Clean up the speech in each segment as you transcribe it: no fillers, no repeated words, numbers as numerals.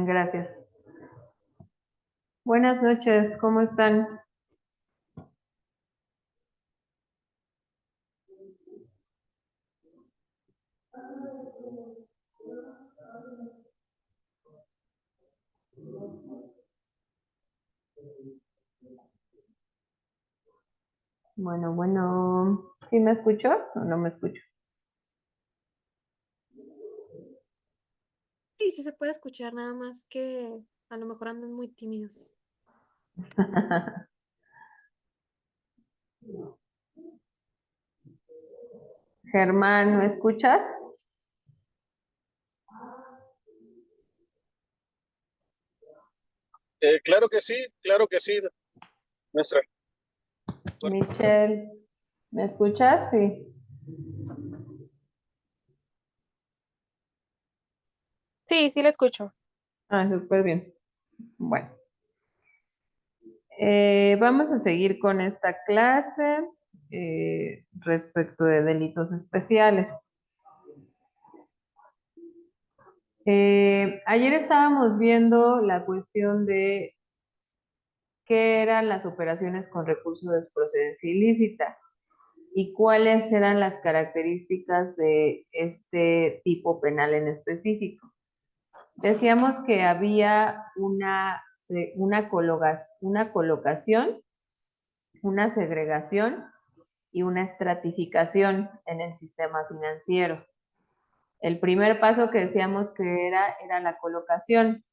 Gracias. Buenas noches, ¿cómo están? Bueno, ¿sí me escuchó o no me escucho? Sí, sí se puede escuchar, nada más que a lo mejor andan muy tímidos. Germán, ¿me escuchas? Claro que sí, maestra. Bueno, Michelle, ¿me escuchas? Sí. Sí, sí lo escucho. Ah, súper bien. Bueno, vamos a seguir con esta clase respecto de delitos especiales. Ayer estábamos viendo la cuestión de qué eran las operaciones con recursos de procedencia ilícita y cuáles eran las características de este tipo penal en específico. Decíamos que había una colocación, una segregación y una estratificación en el sistema financiero. El primer paso que decíamos que era la colocación,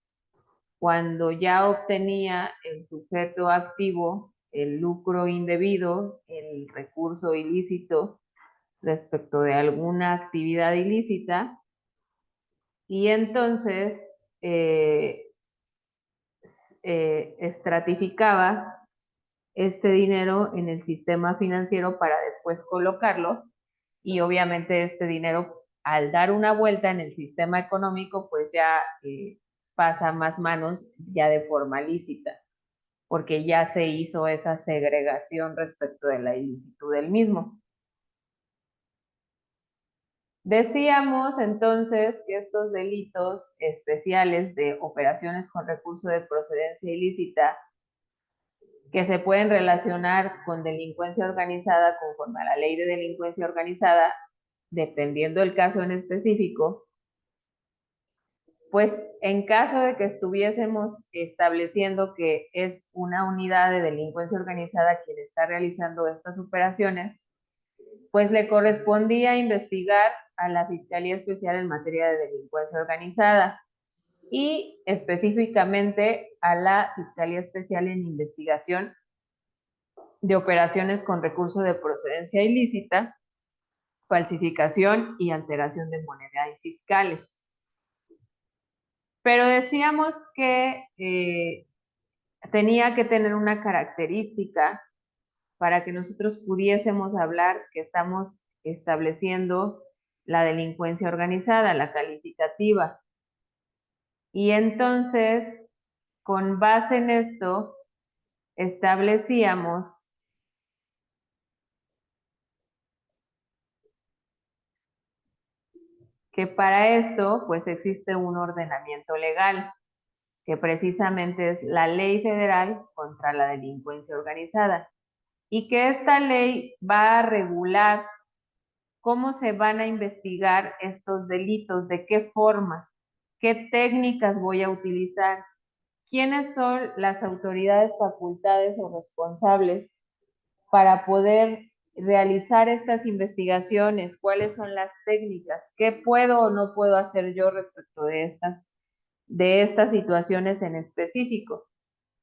cuando ya obtenía el sujeto activo el lucro indebido, el recurso ilícito respecto de alguna actividad ilícita, y entonces eh, estratificaba este dinero en el sistema financiero para después colocarlo, y obviamente este dinero, al dar una vuelta en el sistema económico, pues ya pasa a más manos ya de forma lícita, porque ya se hizo esa segregación respecto de la ilicitud del mismo. Decíamos entonces que estos delitos especiales de operaciones con recurso de procedencia ilícita, que se pueden relacionar con delincuencia organizada conforme a la ley de delincuencia organizada, dependiendo del caso en específico, pues en caso de que estuviésemos estableciendo que es una unidad de delincuencia organizada quien está realizando estas operaciones, pues le correspondía investigar a la Fiscalía Especial en materia de delincuencia organizada y específicamente a la Fiscalía Especial en investigación de operaciones con recurso de procedencia ilícita, falsificación y alteración de moneda y fiscales. Pero decíamos que tenía que tener una característica para que nosotros pudiésemos hablar que estamos estableciendo la delincuencia organizada, la calificativa. Y entonces, con base en esto, establecíamos que para esto, pues existe un ordenamiento legal, que precisamente es la Ley Federal contra la Delincuencia Organizada, y que esta ley va a regular cómo se van a investigar estos delitos, de qué forma, qué técnicas voy a utilizar, quiénes son las autoridades facultadas o responsables para poder realizar estas investigaciones, cuáles son las técnicas, qué puedo o no puedo hacer yo respecto de estas situaciones en específico.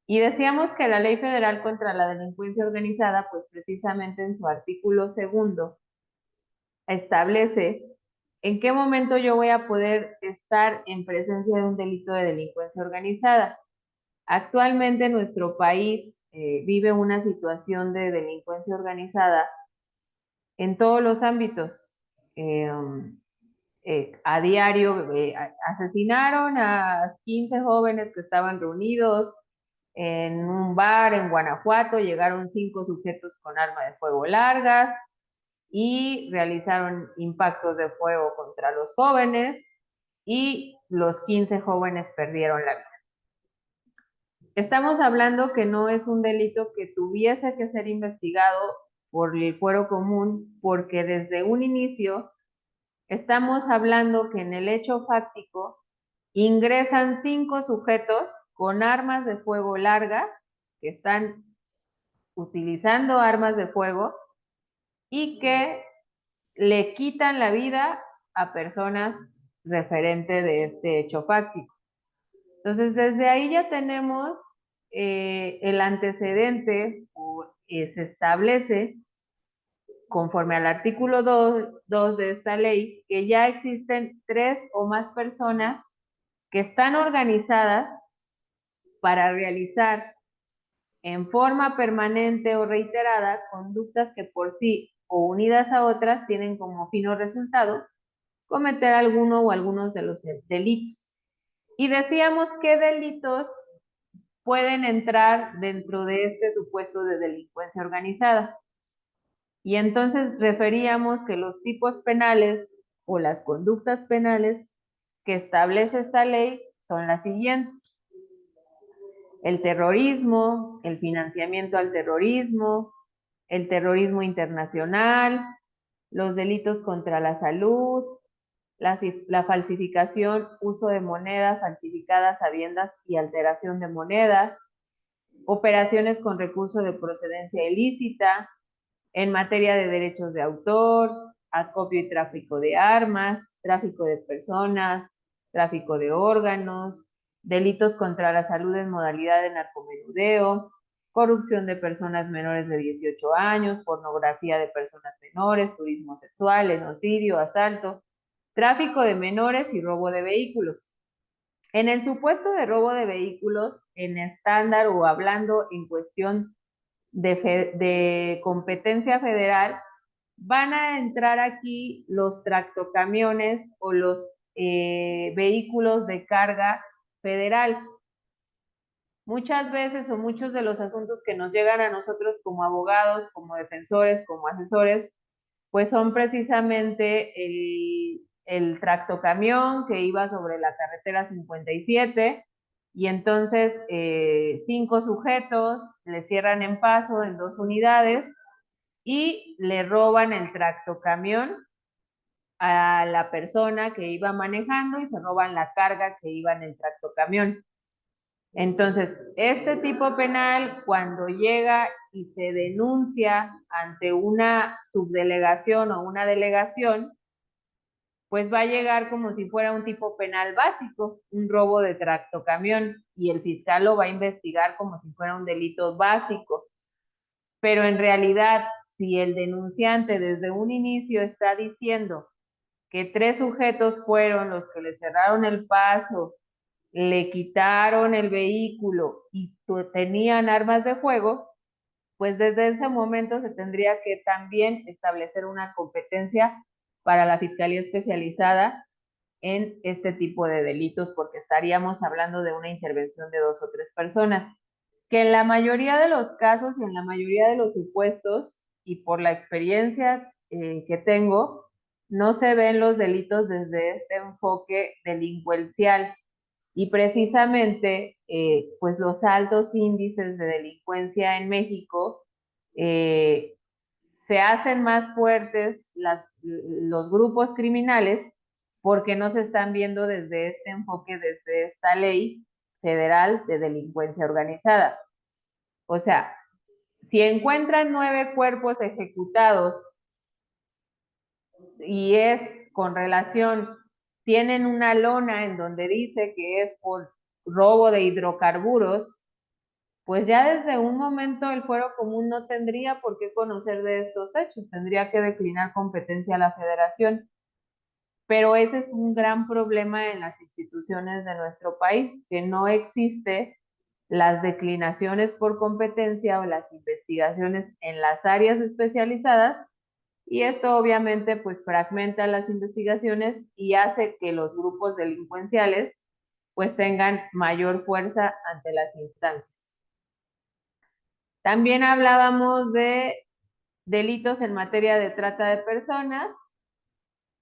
Y decíamos que la Ley Federal contra la Delincuencia Organizada, pues precisamente en su artículo segundo, establece en qué momento yo voy a poder estar en presencia de un delito de delincuencia organizada. Actualmente nuestro país vive una situación de delincuencia organizada en todos los ámbitos. Eh, a diario asesinaron a 15 jóvenes que estaban reunidos en un bar en Guanajuato, llegaron 5 sujetos con arma de fuego largas y realizaron impactos de fuego contra los jóvenes. y los 15 jóvenes perdieron la vida. Estamos hablando que no es un delito que tuviese que ser investigado por el fuero común, porque desde un inicio estamos hablando que en el hecho fáctico ingresan 5 sujetos con armas de fuego largas, que están utilizando armas de fuego y que le quitan la vida a personas referente de este hecho fáctico. Entonces, desde ahí ya tenemos el antecedente, se establece, conforme al artículo 2 de esta ley, que ya existen 3 o más personas que están organizadas para realizar en forma permanente o reiterada conductas que por sí o unidas a otras tienen como fin o resultado cometer alguno o algunos de los delitos. Y decíamos qué delitos pueden entrar dentro de este supuesto de delincuencia organizada. Y entonces referíamos que los tipos penales o las conductas penales que establece esta ley son las siguientes: el terrorismo, el financiamiento al terrorismo, el terrorismo internacional, los delitos contra la salud, la falsificación, uso de moneda falsificada a sabiendas y alteración de moneda, operaciones con recurso de procedencia ilícita, en materia de derechos de autor, acopio y tráfico de armas, tráfico de personas, tráfico de órganos, delitos contra la salud en modalidad de narcomenudeo, corrupción de personas menores de 18 años, pornografía de personas menores, turismo sexual, genocidio, asalto, tráfico de menores y robo de vehículos. En el supuesto de robo de vehículos, en estándar o hablando en cuestión de competencia federal, van a entrar aquí los tractocamiones o los vehículos de carga federal. Muchas veces o muchos de los asuntos que nos llegan a nosotros como abogados, como defensores, como asesores, pues son precisamente el tractocamión que iba sobre la carretera 57 y entonces 5 sujetos le cierran en paso en 2 unidades y le roban el tractocamión a la persona que iba manejando y se roban la carga que iba en el tractocamión. Entonces, este tipo penal, cuando llega y se denuncia ante una subdelegación o una delegación, pues va a llegar como si fuera un tipo penal básico, un robo de tractocamión, y el fiscal lo va a investigar como si fuera un delito básico. Pero en realidad, si el denunciante desde un inicio está diciendo que 3 sujetos fueron los que le cerraron el paso, le quitaron el vehículo y tenían armas de fuego, pues desde ese momento se tendría que también establecer una competencia para la Fiscalía Especializada en este tipo de delitos, porque estaríamos hablando de una intervención de 2 o 3 personas, que en la mayoría de los casos y en la mayoría de los supuestos, y por la experiencia que tengo, no se ven los delitos desde este enfoque delincuencial. Y precisamente, pues los altos índices de delincuencia en México se hacen más fuertes los grupos criminales porque no se están viendo desde este enfoque, desde esta ley federal de delincuencia organizada. O sea, si encuentran 9 cuerpos ejecutados y es con relación, tienen una lona en donde dice que es por robo de hidrocarburos, pues ya desde un momento el fuero común no tendría por qué conocer de estos hechos, tendría que declinar competencia a la federación. Pero ese es un gran problema en las instituciones de nuestro país, que no existe las declinaciones por competencia o las investigaciones en las áreas especializadas, y esto obviamente pues fragmenta las investigaciones y hace que los grupos delincuenciales pues tengan mayor fuerza ante las instancias. También hablábamos de delitos en materia de trata de personas,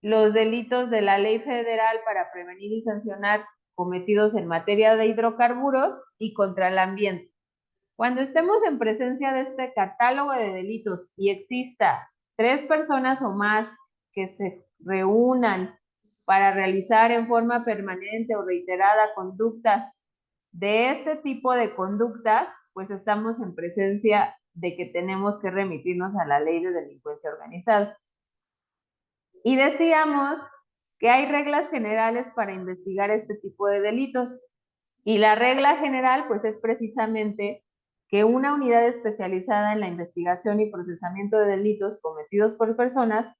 los delitos de la Ley Federal para prevenir y sancionar cometidos en materia de hidrocarburos y contra el ambiente. Cuando estemos en presencia de este catálogo de delitos y exista 3 personas o más que se reúnan para realizar en forma permanente o reiterada conductas de este tipo de conductas, pues estamos en presencia de que tenemos que remitirnos a la ley de delincuencia organizada. Y decíamos que hay reglas generales para investigar este tipo de delitos. Y la regla general, pues, es precisamente que una unidad especializada en la investigación y procesamiento de delitos cometidos por personas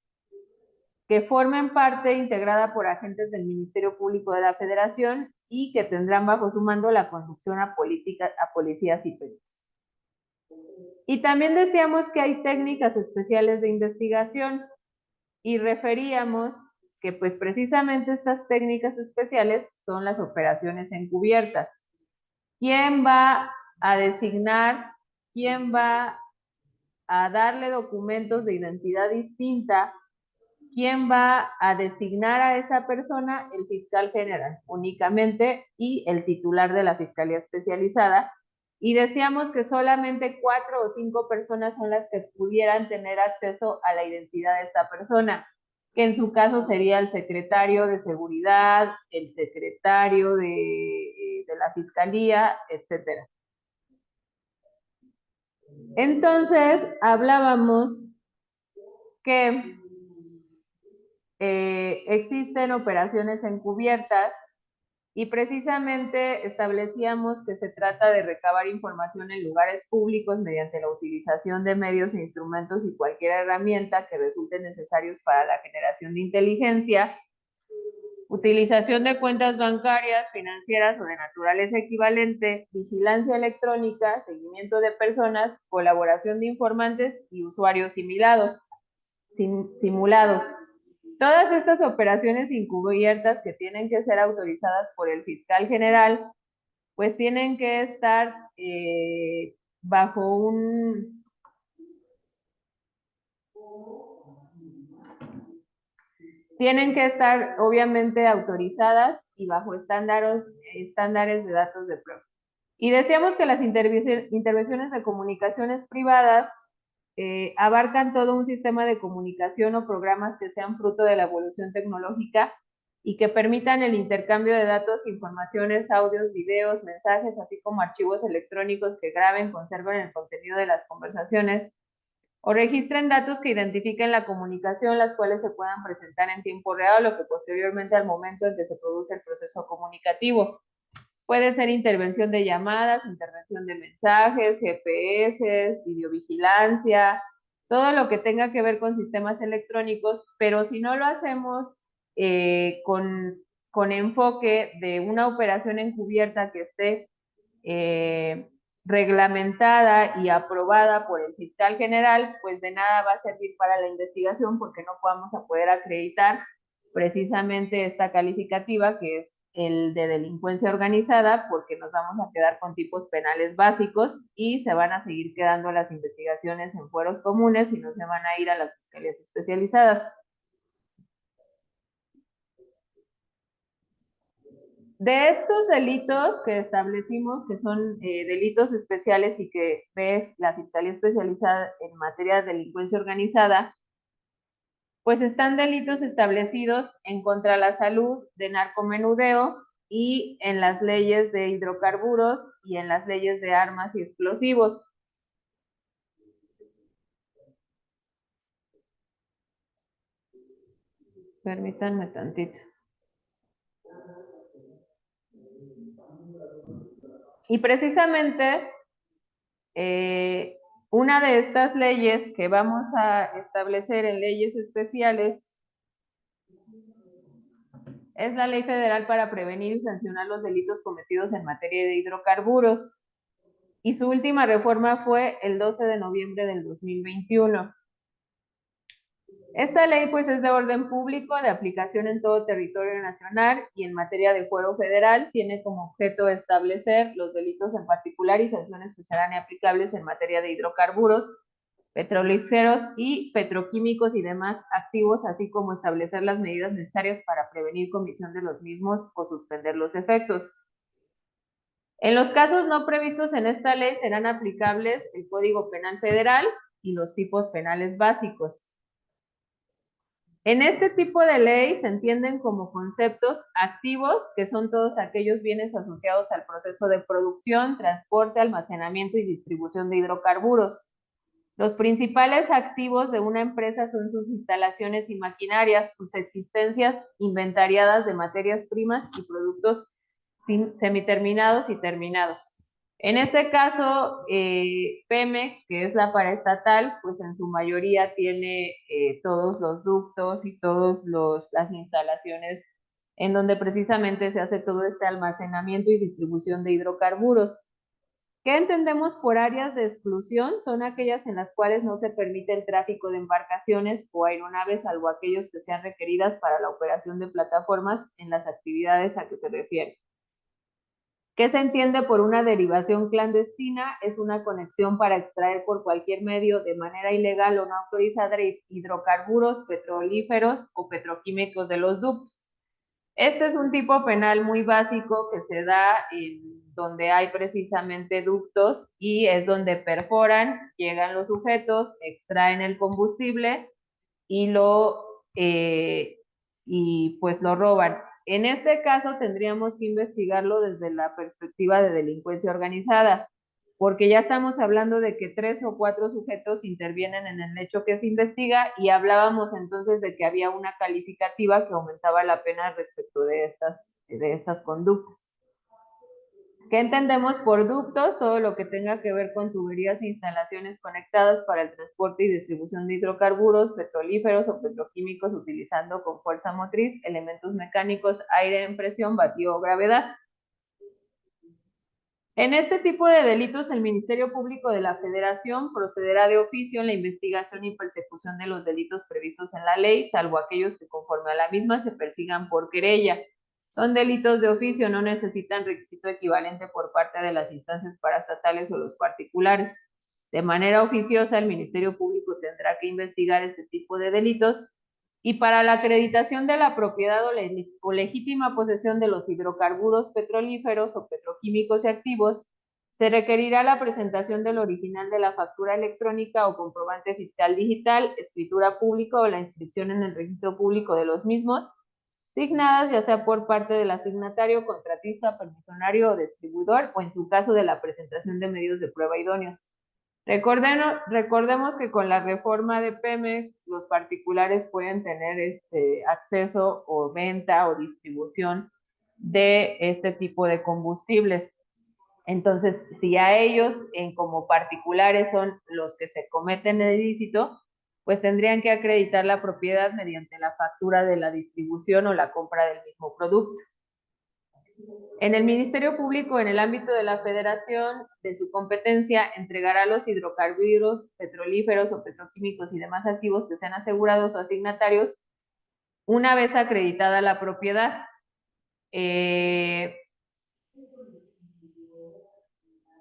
que formen parte integrada por agentes del Ministerio Público de la Federación y que tendrán bajo su mando la conducción a policías y peritos. Y también decíamos que hay técnicas especiales de investigación y referíamos que pues precisamente estas técnicas especiales son las operaciones encubiertas. ¿Quién va a designar? ¿Quién va a darle documentos de identidad distinta? ¿Quién va a designar a esa persona? El fiscal general únicamente y el titular de la Fiscalía Especializada. Y decíamos que solamente 4 o 5 personas son las que pudieran tener acceso a la identidad de esta persona, que en su caso sería el secretario de Seguridad, el secretario de la Fiscalía, etcétera. Entonces, hablábamos que existen operaciones encubiertas y precisamente establecíamos que se trata de recabar información en lugares públicos mediante la utilización de medios e instrumentos y cualquier herramienta que resulten necesarios para la generación de inteligencia, utilización de cuentas bancarias, financieras o de naturaleza equivalente, vigilancia electrónica, seguimiento de personas, colaboración de informantes y usuarios simulados. Todas estas operaciones encubiertas que tienen que ser autorizadas por el fiscal general, pues tienen que estar bajo un... Tienen que estar obviamente autorizadas y bajo estándares de datos de prueba. Y decíamos que las intervenciones de comunicaciones privadas abarcan todo un sistema de comunicación o programas que sean fruto de la evolución tecnológica y que permitan el intercambio de datos, informaciones, audios, videos, mensajes, así como archivos electrónicos que graben, conserven el contenido de las conversaciones o registren datos que identifiquen la comunicación, las cuales se puedan presentar en tiempo real o que posteriormente al momento en que se produce el proceso comunicativo. Puede ser intervención de llamadas, intervención de mensajes, GPS, videovigilancia, todo lo que tenga que ver con sistemas electrónicos, pero si no lo hacemos con enfoque de una operación encubierta que esté reglamentada y aprobada por el fiscal general, pues de nada va a servir para la investigación porque no vamos a poder acreditar precisamente esta calificativa que es el de delincuencia organizada, porque nos vamos a quedar con tipos penales básicos y se van a seguir quedando las investigaciones en fueros comunes y no se van a ir a las fiscalías especializadas. De estos delitos que establecimos que son delitos especiales y que ve la Fiscalía Especializada en materia de delincuencia organizada, pues están delitos establecidos en contra de la salud, de narcomenudeo y en las leyes de hidrocarburos y en las leyes de armas y explosivos. Permítanme tantito. Y precisamente una de estas leyes que vamos a establecer en leyes especiales es la Ley Federal para prevenir y sancionar los delitos cometidos en materia de hidrocarburos. Y su última reforma fue el 12 de noviembre del 2021. Esta ley pues es de orden público, de aplicación en todo territorio nacional y en materia de fuero federal tiene como objeto establecer los delitos en particular y sanciones que serán aplicables en materia de hidrocarburos petrolíferos y petroquímicos y demás activos, así como establecer las medidas necesarias para prevenir comisión de los mismos o suspender los efectos. En los casos no previstos en esta ley serán aplicables el Código Penal Federal y los tipos penales básicos. En este tipo de ley se entienden como conceptos activos, que son todos aquellos bienes asociados al proceso de producción, transporte, almacenamiento y distribución de hidrocarburos. Los principales activos de una empresa son sus instalaciones y maquinarias, sus existencias inventariadas de materias primas y productos semiterminados y terminados. En este caso, Pemex, que es la paraestatal, pues en su mayoría tiene todos los ductos y todas las instalaciones en donde precisamente se hace todo este almacenamiento y distribución de hidrocarburos. ¿Qué entendemos por áreas de exclusión? Son aquellas en las cuales no se permite el tráfico de embarcaciones o aeronaves, salvo aquellos que sean requeridas para la operación de plataformas en las actividades a que se refiere. ¿Qué se entiende por una derivación clandestina? Es una conexión para extraer por cualquier medio de manera ilegal o no autorizada hidrocarburos, petrolíferos o petroquímicos de los ductos. Este es un tipo penal muy básico que se da en donde hay precisamente ductos y es donde perforan, llegan los sujetos, extraen el combustible y pues lo roban. En este caso tendríamos que investigarlo desde la perspectiva de delincuencia organizada, porque ya estamos hablando de que 3 o 4 sujetos intervienen en el hecho que se investiga y hablábamos entonces de que había una calificativa que aumentaba la pena respecto de estas conductas. ¿Qué entendemos por ductos? Todo lo que tenga que ver con tuberías e instalaciones conectadas para el transporte y distribución de hidrocarburos, petrolíferos o petroquímicos utilizando con fuerza motriz, elementos mecánicos, aire en presión, vacío o gravedad. En este tipo de delitos, el Ministerio Público de la Federación procederá de oficio en la investigación y persecución de los delitos previstos en la ley, salvo aquellos que conforme a la misma se persigan por querella. Son delitos de oficio, no necesitan requisito equivalente por parte de las instancias paraestatales o los particulares. De manera oficiosa, el Ministerio Público tendrá que investigar este tipo de delitos y para la acreditación de la propiedad o legítima posesión de los hidrocarburos petrolíferos o petroquímicos y activos, se requerirá la presentación del original de la factura electrónica o comprobante fiscal digital, escritura pública o la inscripción en el registro público de los mismos, signadas ya sea por parte del asignatario, contratista, permisionario o distribuidor, o en su caso de la presentación de medios de prueba idóneos. Recordemos que con la reforma de Pemex, los particulares pueden tener acceso o venta o distribución de este tipo de combustibles. Entonces, si a ellos, como particulares, son los que se cometen el ilícito, pues tendrían que acreditar la propiedad mediante la factura de la distribución o la compra del mismo producto. En el Ministerio Público, en el ámbito de la Federación, de su competencia, entregará los hidrocarburos, petrolíferos o petroquímicos y demás activos que sean asegurados o asignatarios una vez acreditada la propiedad.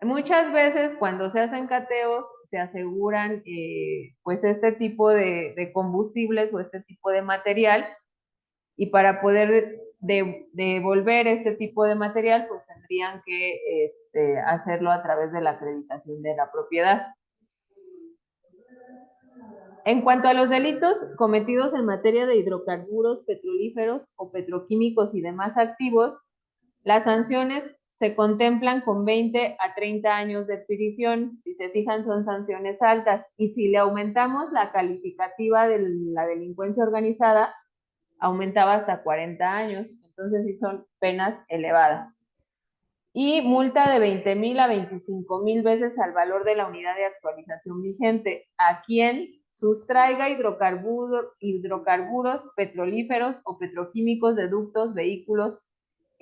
Muchas veces cuando se hacen cateos se aseguran pues este tipo de combustibles o este tipo de material, y para poder devolver este tipo de material pues tendrían que hacerlo a través de la acreditación de la propiedad. En cuanto a los delitos cometidos en materia de hidrocarburos, petrolíferos o petroquímicos y demás activos, las sanciones se contemplan con 20 a 30 años de prisión. Si se fijan, son sanciones altas. Y si le aumentamos la calificativa de la delincuencia organizada, aumentaba hasta 40 años. Entonces, sí son penas elevadas. Y multa de 20,000 a 25,000 veces al valor de la unidad de actualización vigente a quien sustraiga hidrocarburos, petrolíferos o petroquímicos de ductos, vehículos,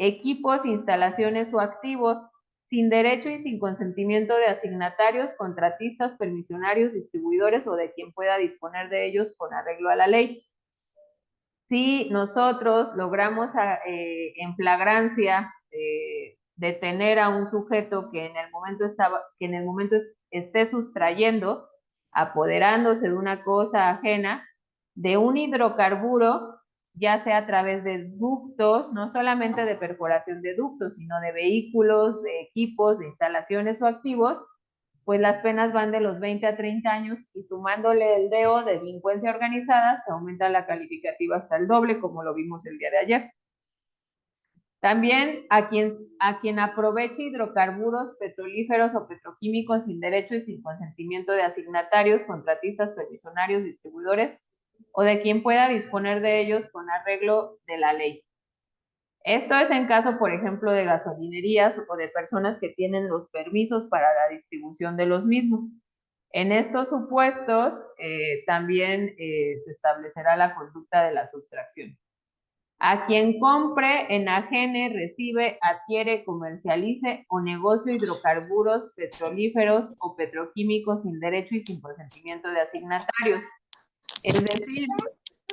equipos, instalaciones o activos sin derecho y sin consentimiento de asignatarios, contratistas, permisionarios, distribuidores o de quien pueda disponer de ellos con arreglo a la ley. Si nosotros logramos en flagrancia detener a un sujeto que en el momento esté sustrayendo, apoderándose de una cosa ajena, de un hidrocarburo, ya sea a través de ductos, no solamente de perforación de ductos, sino de vehículos, de equipos, de instalaciones o activos, pues las penas van de los 20 a 30 años y sumándole el DO de delincuencia organizada, se aumenta la calificativa hasta el doble, como lo vimos el día de ayer. También a quien aproveche hidrocarburos petrolíferos o petroquímicos sin derecho y sin consentimiento de asignatarios, contratistas, permisionarios, distribuidores o de quien pueda disponer de ellos con arreglo de la ley. Esto es en caso, por ejemplo, de gasolinerías o de personas que tienen los permisos para la distribución de los mismos. En estos supuestos, también se establecerá la conducta de la sustracción. A quien compre, enajene, recibe, adquiere, comercialice o negocie hidrocarburos petrolíferos o petroquímicos sin derecho y sin consentimiento de asignatarios. Es decir,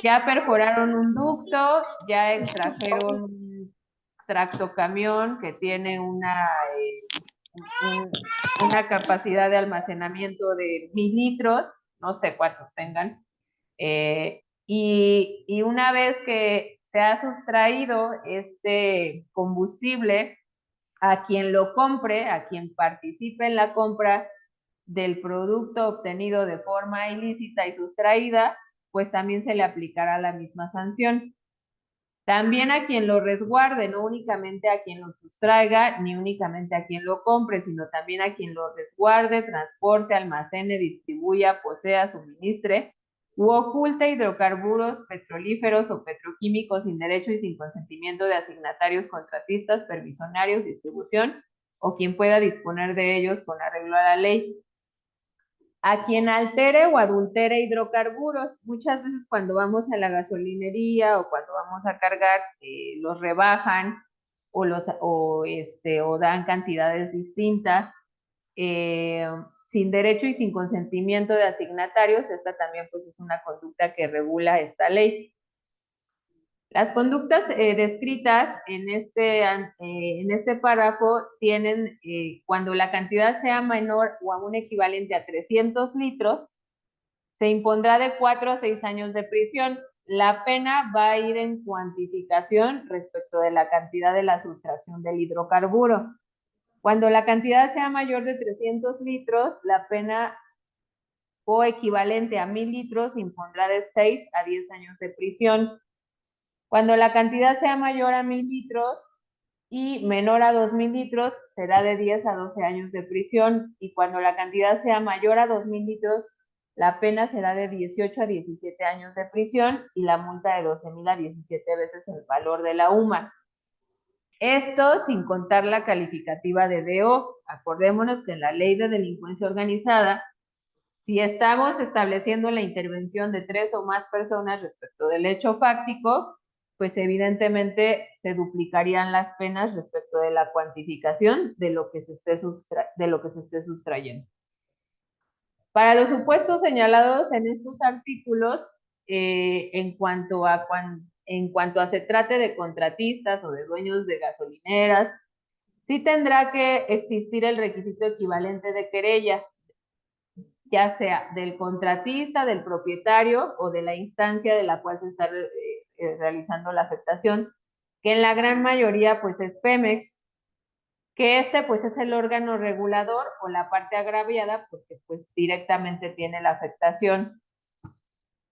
ya perforaron un ducto, ya extrajeron un tractocamión que tiene una capacidad de almacenamiento de 1000 litros, no sé cuántos tengan, y una vez que se ha sustraído este combustible, a quien lo compre, a quien participe en la compra del producto obtenido de forma ilícita y sustraída, pues también se le aplicará la misma sanción. También a quien lo resguarde, no únicamente a quien lo sustraiga, ni únicamente a quien lo compre, sino también a quien lo resguarde, transporte, almacene, distribuya, posea, suministre u oculte hidrocarburos petrolíferos o petroquímicos sin derecho y sin consentimiento de asignatarios, contratistas, permisionarios, distribución o quien pueda disponer de ellos con arreglo a la ley. A quien altere o adultere hidrocarburos. Muchas veces cuando vamos a la gasolinería o cuando vamos a cargar, los rebajan o dan cantidades distintas, sin derecho y sin consentimiento de asignatarios. Esta también pues es una conducta que regula esta ley. Las conductas descritas en este párrafo tienen, cuando la cantidad sea menor o aún equivalente a 300 litros, se impondrá de 4 a 6 años de prisión. La pena va a ir en cuantificación respecto de la cantidad de la sustracción del hidrocarburo. Cuando la cantidad sea mayor de 300 litros, la pena o equivalente a 1000 litros se impondrá de 6 a 10 años de prisión. Cuando la cantidad sea mayor a 1000 litros y menor a 2000 litros, será de 10 a 12 años de prisión. Y cuando la cantidad sea mayor a 2000 litros, la pena será de 18 a 17 años de prisión y la multa de 12,000 a 17 veces el valor de la UMA. Esto sin contar la calificativa de DO. Acordémonos que en la ley de delincuencia organizada, si estamos estableciendo la intervención de 3 o más personas respecto del hecho fáctico, pues evidentemente se duplicarían las penas respecto de la cuantificación de lo que se esté sustrayendo. Para los supuestos señalados en estos artículos, en cuanto a se trate de contratistas o de dueños de gasolineras, sí tendrá que existir el requisito equivalente de querella, ya sea del contratista, del propietario o de la instancia de la cual se está realizando la afectación, que en la gran mayoría pues es Pemex, que pues es el órgano regulador o la parte agraviada porque pues directamente tiene la afectación.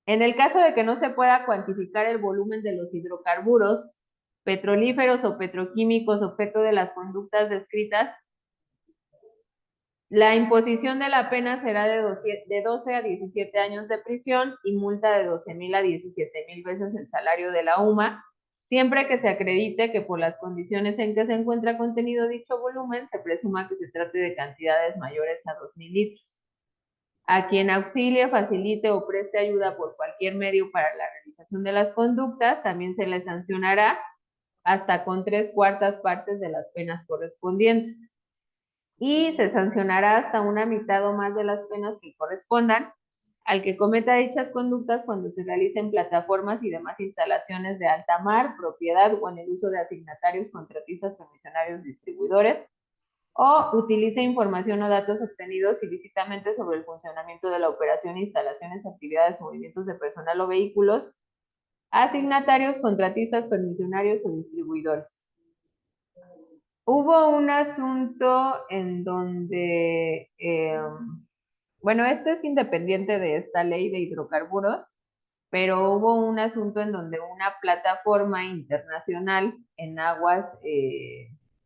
En el caso de que no se pueda cuantificar el volumen de los hidrocarburos petrolíferos o petroquímicos objeto de las conductas descritas, la imposición de la pena será de 12 a 17 años de prisión y multa de 12,000 a 17,000 veces el salario de la UMA, siempre que se acredite que por las condiciones en que se encuentra contenido dicho volumen, se presuma que se trate de cantidades mayores a 2000 litros. A quien auxilie, facilite o preste ayuda por cualquier medio para la realización de las conductas, también se le sancionará hasta con 3/4 partes de las penas correspondientes. Y se sancionará hasta una mitad o más de las penas que correspondan al que cometa dichas conductas cuando se realicen plataformas y demás instalaciones de alta mar, propiedad o en el uso de asignatarios, contratistas, permisionarios, distribuidores, o utiliza información o datos obtenidos ilícitamente sobre el funcionamiento de la operación, instalaciones, actividades, movimientos de personal o vehículos, asignatarios, contratistas, permisionarios o distribuidores. Hubo un asunto en donde, bueno, este es independiente de esta ley de hidrocarburos, pero hubo un asunto en donde una plataforma internacional en aguas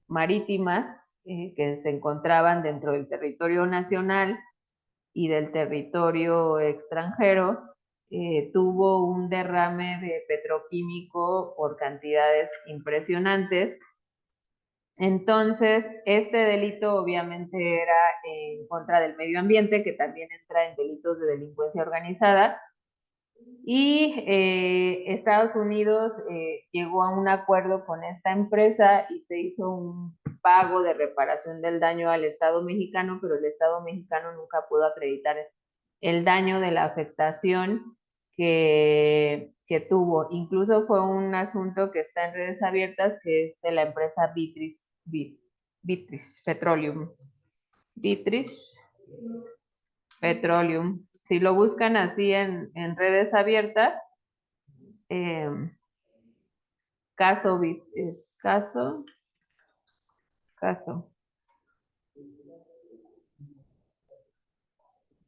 marítimas que se encontraban dentro del territorio nacional y del territorio extranjero, tuvo un derrame de petroquímico por cantidades impresionantes. Entonces, este delito obviamente era en contra del medio ambiente, que también entra en delitos de delincuencia organizada, y Estados Unidos llegó a un acuerdo con esta empresa y se hizo un pago de reparación del daño al Estado mexicano, pero el Estado mexicano nunca pudo acreditar el daño de la afectación que tuvo. Incluso fue un asunto que está en redes abiertas, que es de la empresa Beatrice Petroleum. Beatrice Petroleum. Si lo buscan así en redes abiertas, caso, es caso.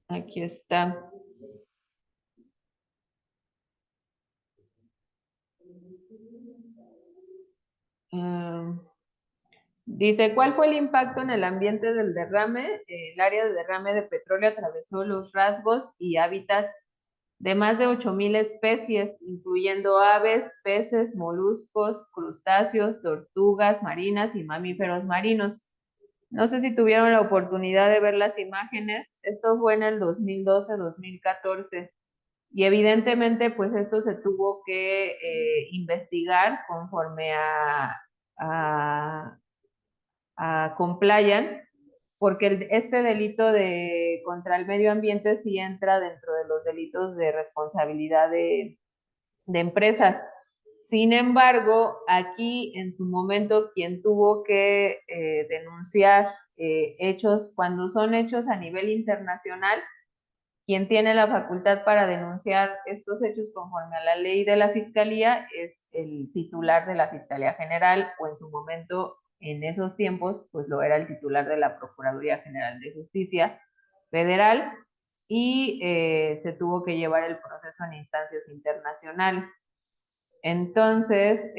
Aquí está. Dice, ¿cuál fue el impacto en el ambiente del derrame? El área de derrame de petróleo atravesó los rasgos y hábitats de más de 8,000 especies, incluyendo aves, peces, moluscos, crustáceos, tortugas marinas y mamíferos marinos. No sé si tuvieron la oportunidad de ver las imágenes. Esto fue en el 2012-2014. Y evidentemente, pues esto se tuvo que investigar conforme a Compliant, porque este delito de contra el medio ambiente sí entra dentro de los delitos de responsabilidad de empresas. Sin embargo, aquí en su momento quien tuvo que denunciar hechos, cuando son hechos a nivel internacional, quien tiene la facultad para denunciar estos hechos conforme a la ley de la Fiscalía es el titular de la Fiscalía General, o en su momento, en esos tiempos, pues lo era el titular de la Procuraduría General de Justicia Federal, y se tuvo que llevar el proceso en instancias internacionales. Entonces,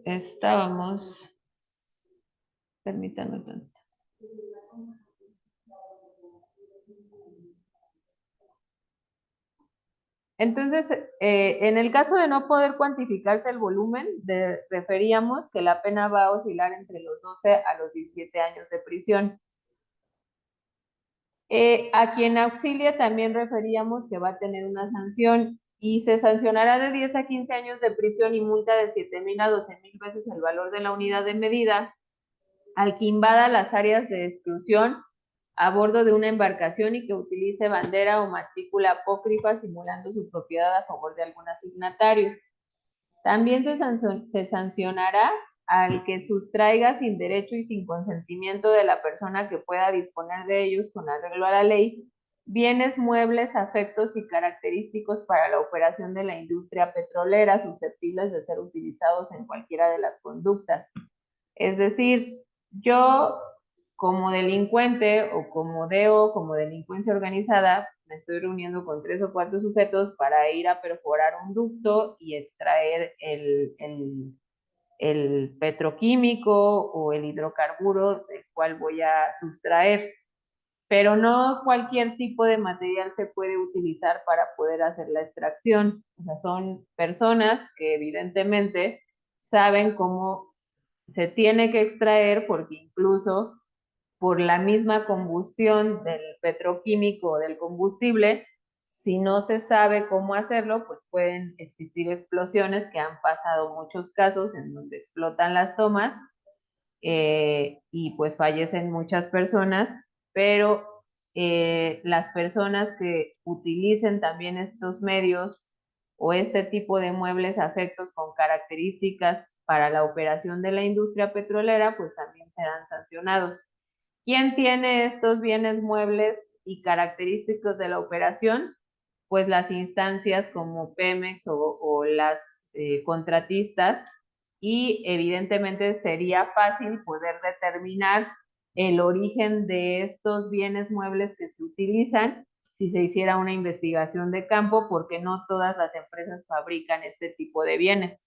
estábamos, permítanme tanto. Entonces, en el caso de no poder cuantificarse el volumen, referíamos que la pena va a oscilar entre los 12 a los 17 años de prisión. A quien auxilia también referíamos que va a tener una sanción y se sancionará de 10 a 15 años de prisión y multa de 7,000 a 12,000 veces el valor de la unidad de medida al que invada las áreas de exclusión a bordo de una embarcación y que utilice bandera o matrícula apócrifa simulando su propiedad a favor de algún asignatario. También se sancionará al que sustraiga sin derecho y sin consentimiento de la persona que pueda disponer de ellos con arreglo a la ley, bienes muebles, afectos y característicos para la operación de la industria petrolera susceptibles de ser utilizados en cualquiera de las conductas. Es decir, yo como delincuente o como DEO, como delincuencia organizada, me estoy reuniendo con 3 o 4 sujetos para ir a perforar un ducto y extraer el petroquímico o el hidrocarburo del cual voy a sustraer. Pero no cualquier tipo de material se puede utilizar para poder hacer la extracción. O sea, son personas que evidentemente saben cómo se tiene que extraer, porque incluso por la misma combustión del petroquímico o del combustible, si no se sabe cómo hacerlo, pues pueden existir explosiones, que han pasado muchos casos en donde explotan las tomas y pues fallecen muchas personas, pero las personas que utilicen también estos medios o este tipo de muebles afectos con características para la operación de la industria petrolera, pues también serán sancionados. ¿Quién tiene estos bienes muebles y característicos de la operación? Pues las instancias como Pemex o las contratistas, y evidentemente sería fácil poder determinar el origen de estos bienes muebles que se utilizan si se hiciera una investigación de campo, porque no todas las empresas fabrican este tipo de bienes.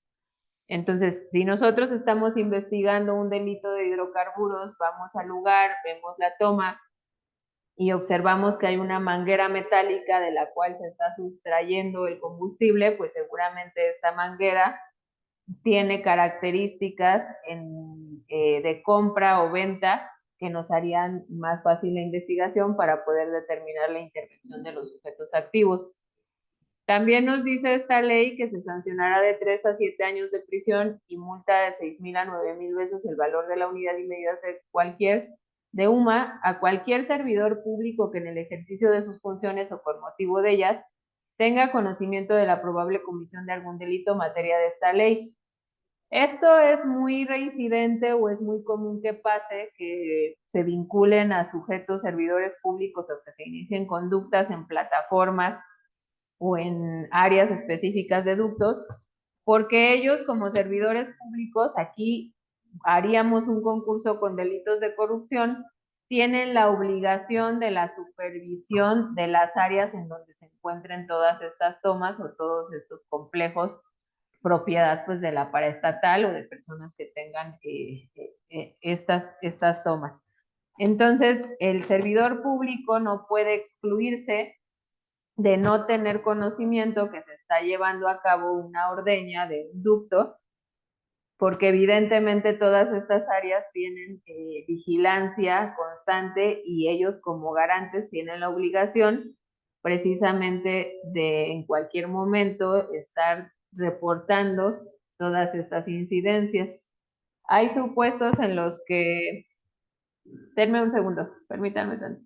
Entonces, si nosotros estamos investigando un delito de hidrocarburos, vamos al lugar, vemos la toma y observamos que hay una manguera metálica de la cual se está sustrayendo el combustible, pues seguramente esta manguera tiene características de compra o venta que nos harían más fácil la investigación para poder determinar la intervención de los sujetos activos. También nos dice esta ley que se sancionará de 3 a 7 años de prisión y multa de 6,000 a 9,000 veces el valor de la unidad y medidas de UMA a cualquier servidor público que en el ejercicio de sus funciones o por motivo de ellas tenga conocimiento de la probable comisión de algún delito en materia de esta ley. Esto es muy reincidente o es muy común que pase, que se vinculen a sujetos servidores públicos o que se inicien conductas en plataformas o en áreas específicas de ductos, porque ellos como servidores públicos, aquí haríamos un concurso con delitos de corrupción, tienen la obligación de la supervisión de las áreas en donde se encuentren todas estas tomas o todos estos complejos, propiedad pues de la paraestatal o de personas que tengan estas tomas. Entonces, el servidor público no puede excluirse de no tener conocimiento que se está llevando a cabo una ordeña de un ducto, porque evidentemente todas estas áreas tienen vigilancia constante y ellos como garantes tienen la obligación precisamente de en cualquier momento estar reportando todas estas incidencias. Hay supuestos en los que, denme un segundo, permítanme tanto.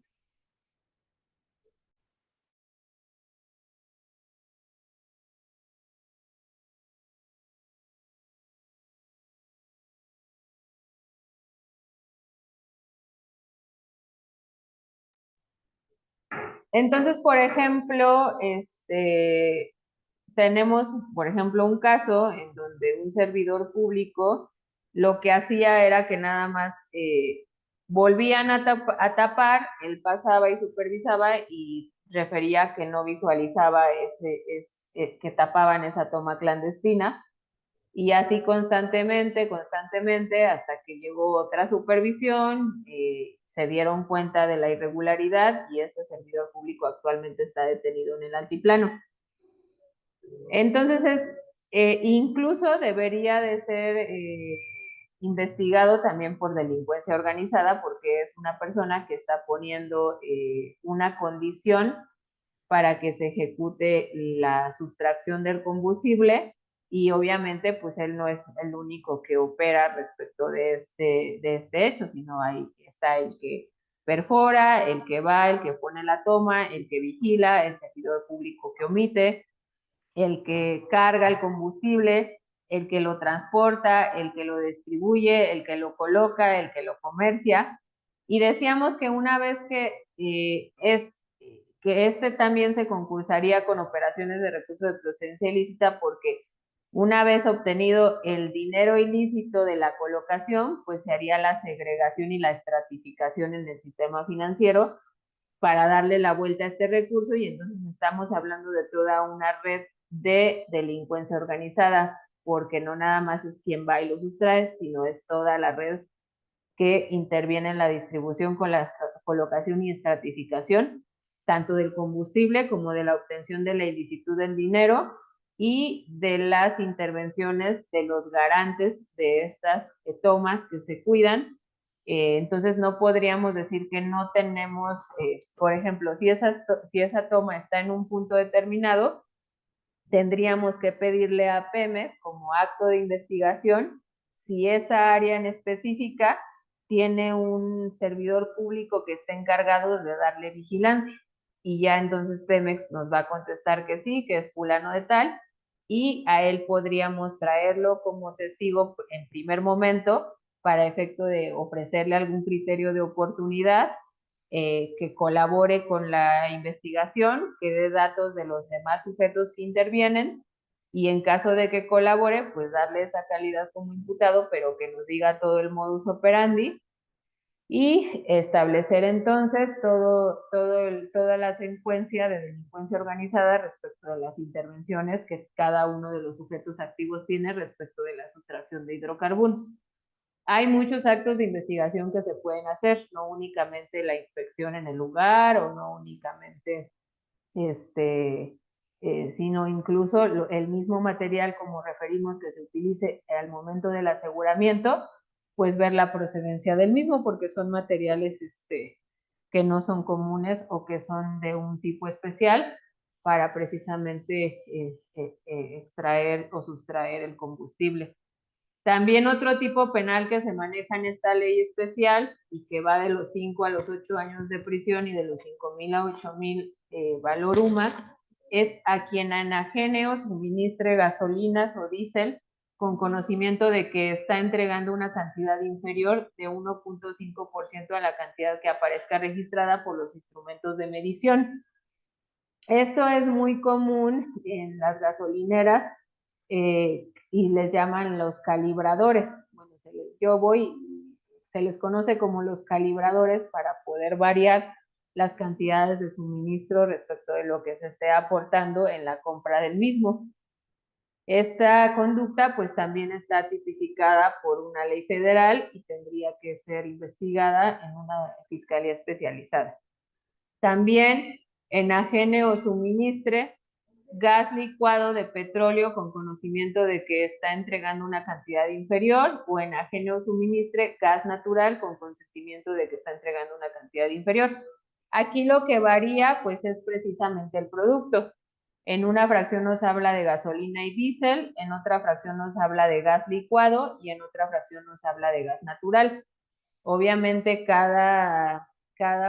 Entonces, por ejemplo, tenemos, por ejemplo, un caso en donde un servidor público lo que hacía era que nada más volvían a tapar, él pasaba y supervisaba y refería que no visualizaba que tapaban esa toma clandestina. Y así constantemente, hasta que llegó otra supervisión, se dieron cuenta de la irregularidad y este servidor público actualmente está detenido en el altiplano. Entonces, incluso debería de ser investigado también por delincuencia organizada, porque es una persona que está poniendo una condición para que se ejecute la sustracción del combustible, y obviamente pues él no es el único que opera respecto de este hecho, sino ahí está el que perfora, el que va, el que pone la toma, el que vigila, el servidor público que omite, el que carga el combustible, el que lo transporta, el que lo distribuye, el que lo coloca, el que lo comercia. Y decíamos que una vez que este también se concursaría con operaciones de recursos de procedencia ilícita, porque una vez obtenido el dinero ilícito de la colocación, pues se haría la segregación y la estratificación en el sistema financiero para darle la vuelta a este recurso, y entonces estamos hablando de toda una red de delincuencia organizada, porque no nada más es quien va y lo sustrae, sino es toda la red que interviene en la distribución con la colocación y estratificación, tanto del combustible como de la obtención de la ilicitud del dinero y de las intervenciones de los garantes de estas tomas que se cuidan. Entonces no podríamos decir que no tenemos, por ejemplo, si esa toma está en un punto determinado, tendríamos que pedirle a Pemex como acto de investigación si esa área en específica tiene un servidor público que está encargado de darle vigilancia. Y ya entonces Pemex nos va a contestar que sí, que es fulano de tal, y a él podríamos traerlo como testigo en primer momento para efecto de ofrecerle algún criterio de oportunidad, que colabore con la investigación, que dé datos de los demás sujetos que intervienen, y en caso de que colabore, pues darle esa calidad como imputado, pero que nos diga todo el modus operandi, y establecer entonces toda la secuencia de delincuencia organizada respecto de las intervenciones que cada uno de los sujetos activos tiene respecto de la sustracción de hidrocarburos. Hay muchos actos de investigación que se pueden hacer, no únicamente la inspección en el lugar o no únicamente sino incluso el mismo material, como referimos, que se utilice al momento del aseguramiento, pues ver la procedencia del mismo, porque son materiales que no son comunes o que son de un tipo especial para precisamente extraer o sustraer el combustible. También otro tipo penal que se maneja en esta ley especial y que va de los 5 a los 8 años de prisión y de los 5,000 a 8,000 valor UMA es a quien enajene o suministre gasolinas o diésel con conocimiento de que está entregando una cantidad inferior de 1.5% a la cantidad que aparezca registrada por los instrumentos de medición. Esto es muy común en las gasolineras y les llaman los calibradores. Bueno, se les conoce como los calibradores para poder variar las cantidades de suministro respecto de lo que se esté aportando en la compra del mismo. Esta conducta pues también está tipificada por una ley federal y tendría que ser investigada en una fiscalía especializada. También enajene o suministre gas licuado de petróleo con conocimiento de que está entregando una cantidad inferior, o enajene o suministre gas natural con consentimiento de que está entregando una cantidad inferior. Aquí lo que varía pues es precisamente el producto. En una fracción nos habla de gasolina y diésel, en otra fracción nos habla de gas licuado y en otra fracción nos habla de gas natural. Obviamente cada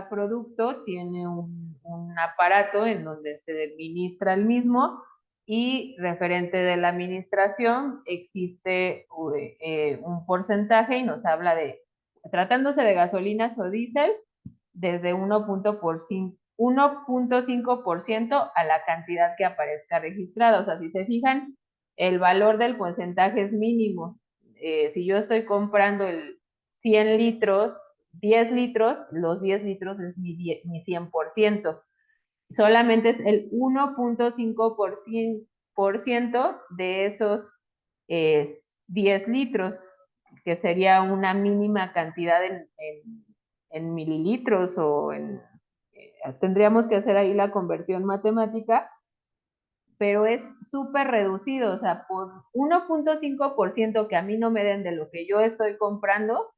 producto tiene un aparato en donde se administra el mismo, y referente de la administración existe un porcentaje y nos habla de, tratándose de gasolinas o diésel, desde 1.5% a la cantidad que aparezca registrada. O sea, si se fijan, el valor del porcentaje es mínimo. Si yo estoy comprando el 100 litros, 10 litros, los 10 litros es mi 100%. Solamente es el 1.5% de esos 10 litros, que sería una mínima cantidad en mililitros o tendríamos que hacer ahí la conversión matemática, pero es súper reducido. O sea, por 1.5% que a mí no me den de lo que yo estoy comprando,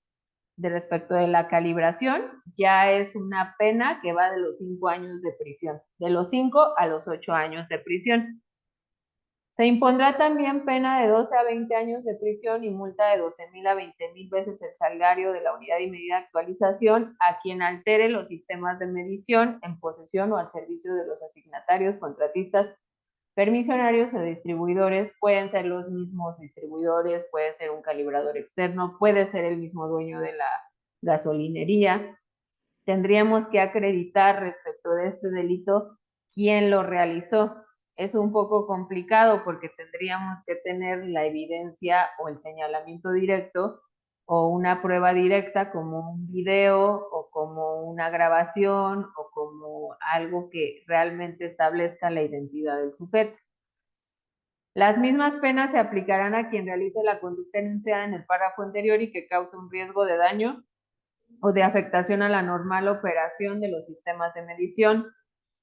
de respecto de la calibración, ya es una pena que va de los 5 años de prisión, de los 5 a los 8 años de prisión. Se impondrá también pena de 12 a 20 años de prisión y multa de 12,000 a 20,000 veces el salario de la unidad y medida de actualización a quien altere los sistemas de medición en posesión o al servicio de los asignatarios, contratistas, permisionarios o distribuidores. Pueden ser los mismos distribuidores, puede ser un calibrador externo, puede ser el mismo dueño de la gasolinería. Tendríamos que acreditar respecto de este delito quién lo realizó. Es un poco complicado porque tendríamos que tener la evidencia o el señalamiento directo o una prueba directa como un video o como una grabación o como algo que realmente establezca la identidad del sujeto. Las mismas penas se aplicarán a quien realice la conducta enunciada en el párrafo anterior y que cause un riesgo de daño o de afectación a la normal operación de los sistemas de medición,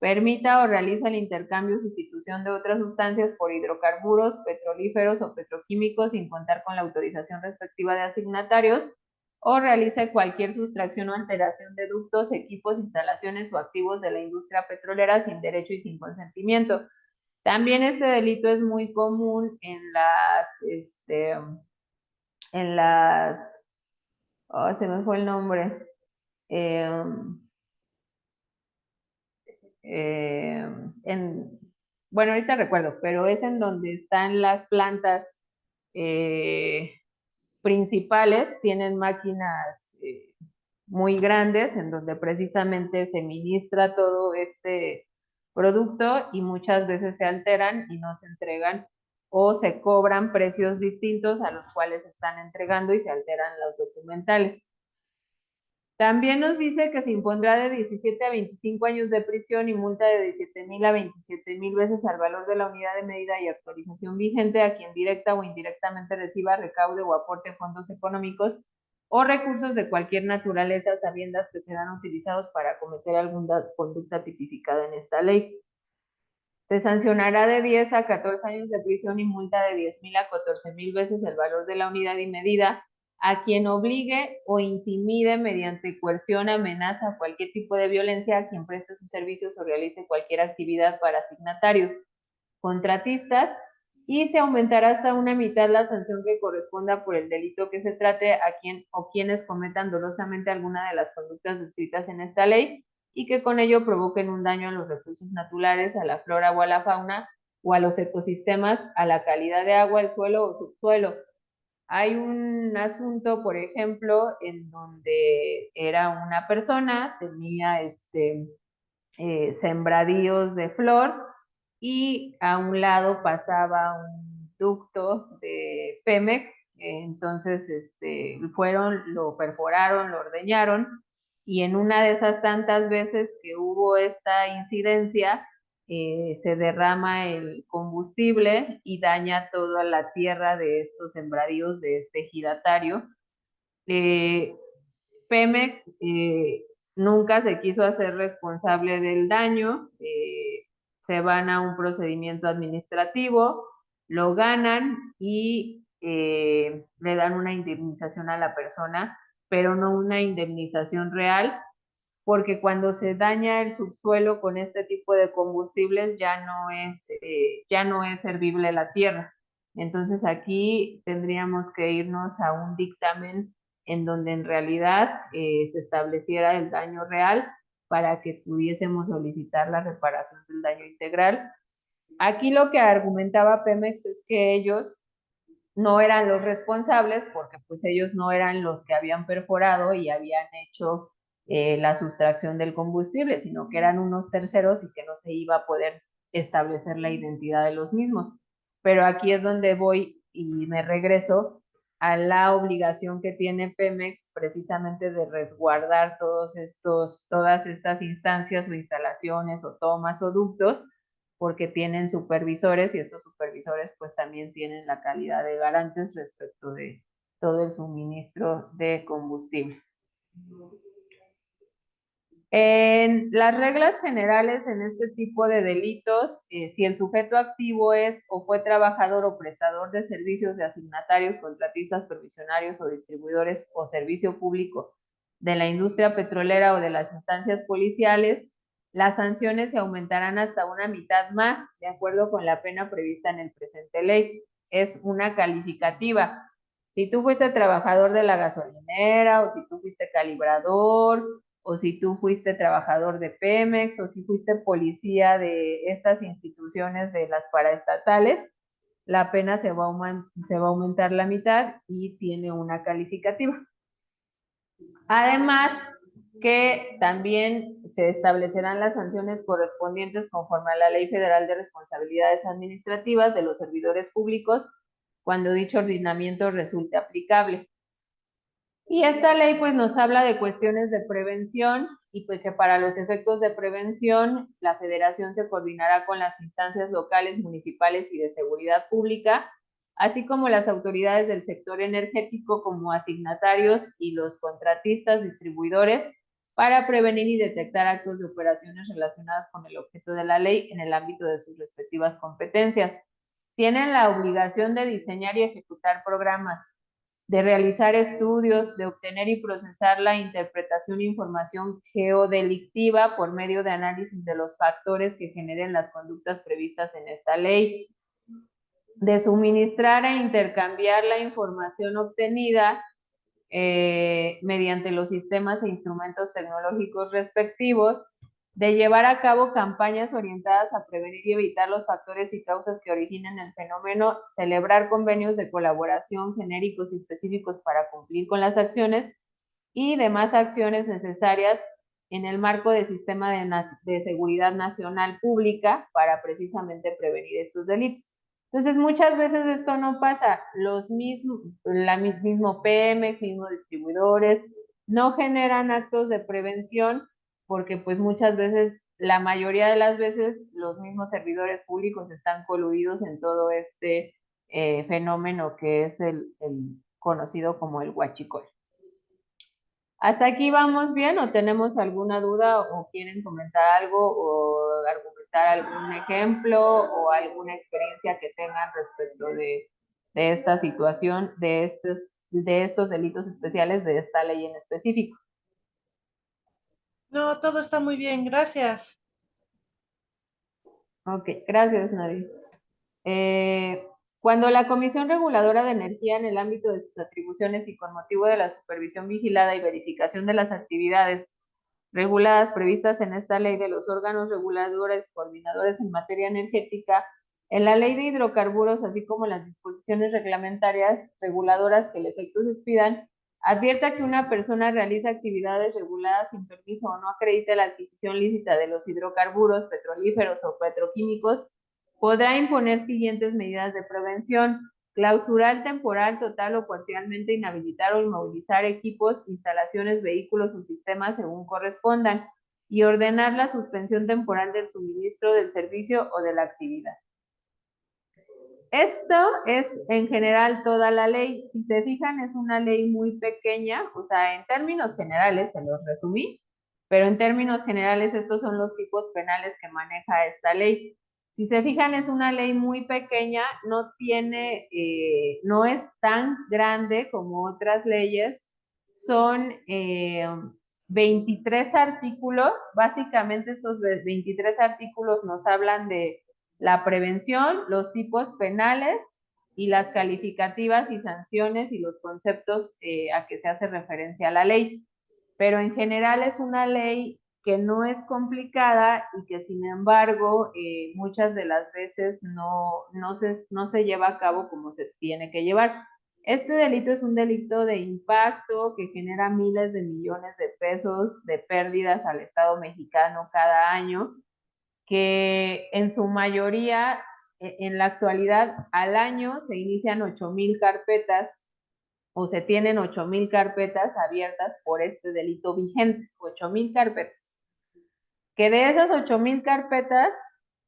permita o realiza el intercambio o sustitución de otras sustancias por hidrocarburos, petrolíferos o petroquímicos sin contar con la autorización respectiva de asignatarios, o realice cualquier sustracción o alteración de ductos, equipos, instalaciones o activos de la industria petrolera sin derecho y sin consentimiento. También este delito es muy común en las oh, se me fue el nombre. Bueno, ahorita recuerdo, pero es en donde están las plantas principales, tienen máquinas muy grandes en donde precisamente se ministra todo este producto y muchas veces se alteran y no se entregan o se cobran precios distintos a los cuales están entregando y se alteran los documentales. También nos dice que se impondrá de 17 a 25 años de prisión y multa de 17,000 a 27,000 veces al valor de la unidad de medida y actualización vigente a quien directa o indirectamente reciba, recaude o aporte fondos económicos o recursos de cualquier naturaleza, sabiendas que serán utilizados para cometer alguna conducta tipificada en esta ley. Se sancionará de 10 a 14 años de prisión y multa de 10,000 a 14,000 veces el valor de la unidad y medida a quien obligue o intimide mediante coerción, amenaza o cualquier tipo de violencia a quien preste sus servicios o realice cualquier actividad para asignatarios, contratistas, y se aumentará hasta una mitad la sanción que corresponda por el delito que se trate a quien o quienes cometan dolosamente alguna de las conductas descritas en esta ley y que con ello provoquen un daño a los recursos naturales, a la flora o a la fauna, o a los ecosistemas, a la calidad de agua, el suelo o subsuelo. Hay un asunto, por ejemplo, en donde era una persona, tenía sembradíos de flor y a un lado pasaba un ducto de Pemex, entonces lo perforaron, lo ordeñaron y en una de esas tantas veces que hubo esta incidencia, se derrama el combustible y daña toda la tierra de estos sembradíos de este ejidatario. Pemex nunca se quiso hacer responsable del daño, se van a un procedimiento administrativo, lo ganan y le dan una indemnización a la persona, pero no una indemnización real, porque cuando se daña el subsuelo con este tipo de combustibles ya no es servible la tierra. Entonces aquí tendríamos que irnos a un dictamen en donde en realidad se estableciera el daño real para que pudiésemos solicitar la reparación del daño integral. Aquí lo que argumentaba Pemex es que ellos no eran los responsables porque pues ellos no eran los que habían perforado y habían hecho la sustracción del combustible, sino que eran unos terceros y que no se iba a poder establecer la identidad de los mismos. Pero aquí es donde voy y me regreso a la obligación que tiene Pemex precisamente de resguardar todas estas instancias o instalaciones o tomas o ductos, porque tienen supervisores y estos supervisores pues también tienen la calidad de garantes respecto de todo el suministro de combustibles. En las reglas generales en este tipo de delitos, si el sujeto activo es o fue trabajador o prestador de servicios de asignatarios, contratistas, provisionarios o distribuidores o servicio público de la industria petrolera o de las instancias policiales, las sanciones se aumentarán hasta una mitad más, de acuerdo con la pena prevista en el presente ley. Es una calificativa. Si tú fuiste trabajador de la gasolinera, o si tú fuiste calibrador, o si tú fuiste trabajador de Pemex, o si fuiste policía de estas instituciones de las paraestatales, la pena se va a aumentar la mitad y tiene una calificativa. Además, que también se establecerán las sanciones correspondientes conforme a la Ley Federal de Responsabilidades Administrativas de los Servidores Públicos cuando dicho ordenamiento resulte aplicable. Y esta ley pues nos habla de cuestiones de prevención y pues que para los efectos de prevención la federación se coordinará con las instancias locales, municipales y de seguridad pública, así como las autoridades del sector energético como asignatarios y los contratistas, distribuidores, para prevenir y detectar actos de operaciones relacionadas con el objeto de la ley en el ámbito de sus respectivas competencias. Tienen la obligación de diseñar y ejecutar programas, de realizar estudios, de obtener y procesar la interpretación e información geodelictiva por medio de análisis de los factores que generen las conductas previstas en esta ley, de suministrar e intercambiar la información obtenida mediante los sistemas e instrumentos tecnológicos respectivos, de llevar a cabo campañas orientadas a prevenir y evitar los factores y causas que originen el fenómeno, celebrar convenios de colaboración genéricos y específicos para cumplir con las acciones y demás acciones necesarias en el marco del sistema de seguridad nacional pública para precisamente prevenir estos delitos. Entonces, muchas veces esto no pasa. Mismo Pemex, mismos distribuidores, no generan actos de prevención porque pues muchas veces, la mayoría de las veces, los mismos servidores públicos están coludidos en todo este fenómeno que es el conocido como el huachicol. ¿Hasta aquí vamos bien o tenemos alguna duda o quieren comentar algo o argumentar algún ejemplo o alguna experiencia que tengan respecto de esta situación, de estos delitos especiales, de esta ley en específico? No, todo está muy bien, gracias. Ok, gracias, Nadie. Cuando la Comisión Reguladora de Energía, en el ámbito de sus atribuciones y con motivo de la supervisión vigilada y verificación de las actividades reguladas previstas en esta ley de los órganos reguladores coordinadores en materia energética, en la ley de hidrocarburos, así como las disposiciones reglamentarias reguladoras que el efecto se expidan, advierta que una persona realiza actividades reguladas sin permiso o no acredite la adquisición lícita de los hidrocarburos, petrolíferos o petroquímicos, podrá imponer siguientes medidas de prevención: clausurar temporal, total o parcialmente, inhabilitar o inmovilizar equipos, instalaciones, vehículos o sistemas según correspondan, y ordenar la suspensión temporal del suministro del servicio o de la actividad. Esto es en general toda la ley. Si se fijan, es una ley muy pequeña, o sea, en términos generales se los resumí, pero en términos generales estos son los tipos penales que maneja esta ley. Si se fijan, es una ley muy pequeña, no es tan grande como otras leyes, son 23 artículos. Básicamente estos 23 artículos nos hablan de la prevención, los tipos penales y las calificativas y sanciones y los conceptos a que se hace referencia a la ley. Pero en general es una ley que no es complicada y que sin embargo muchas de las veces no se lleva a cabo como se tiene que llevar. Este delito es un delito de impacto que genera miles de millones de pesos de pérdidas al Estado mexicano cada año, que en su mayoría, en la actualidad, al año se inician 8,000 carpetas o se tienen 8,000 carpetas abiertas por este delito vigentes, 8,000 carpetas. Que de esas 8,000 carpetas,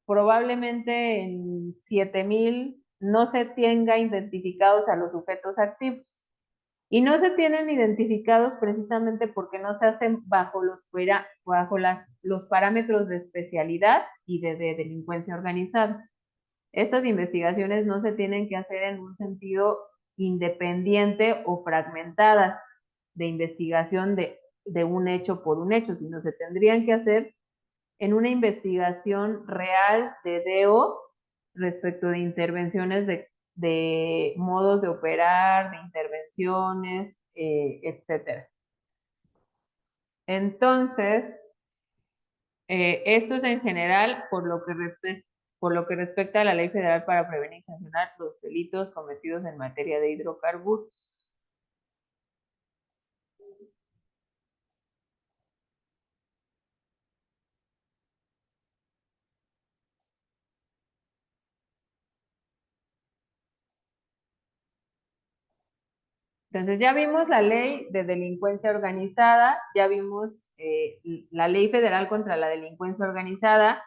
probablemente en 7,000 no se tenga identificados a los sujetos activos. Y no se tienen identificados precisamente porque no se hacen bajo los parámetros de especialidad y de delincuencia organizada. Estas investigaciones no se tienen que hacer en un sentido independiente o fragmentadas de investigación de un hecho por un hecho, sino se tendrían que hacer en una investigación real de DEO respecto de intervenciones de modos de operar, de intervenciones, etcétera. Entonces, esto es en general por lo que respecta a la Ley Federal para prevenir y sancionar los delitos cometidos en materia de hidrocarburos. Entonces ya vimos la ley de delincuencia organizada, ya vimos la ley federal contra la delincuencia organizada,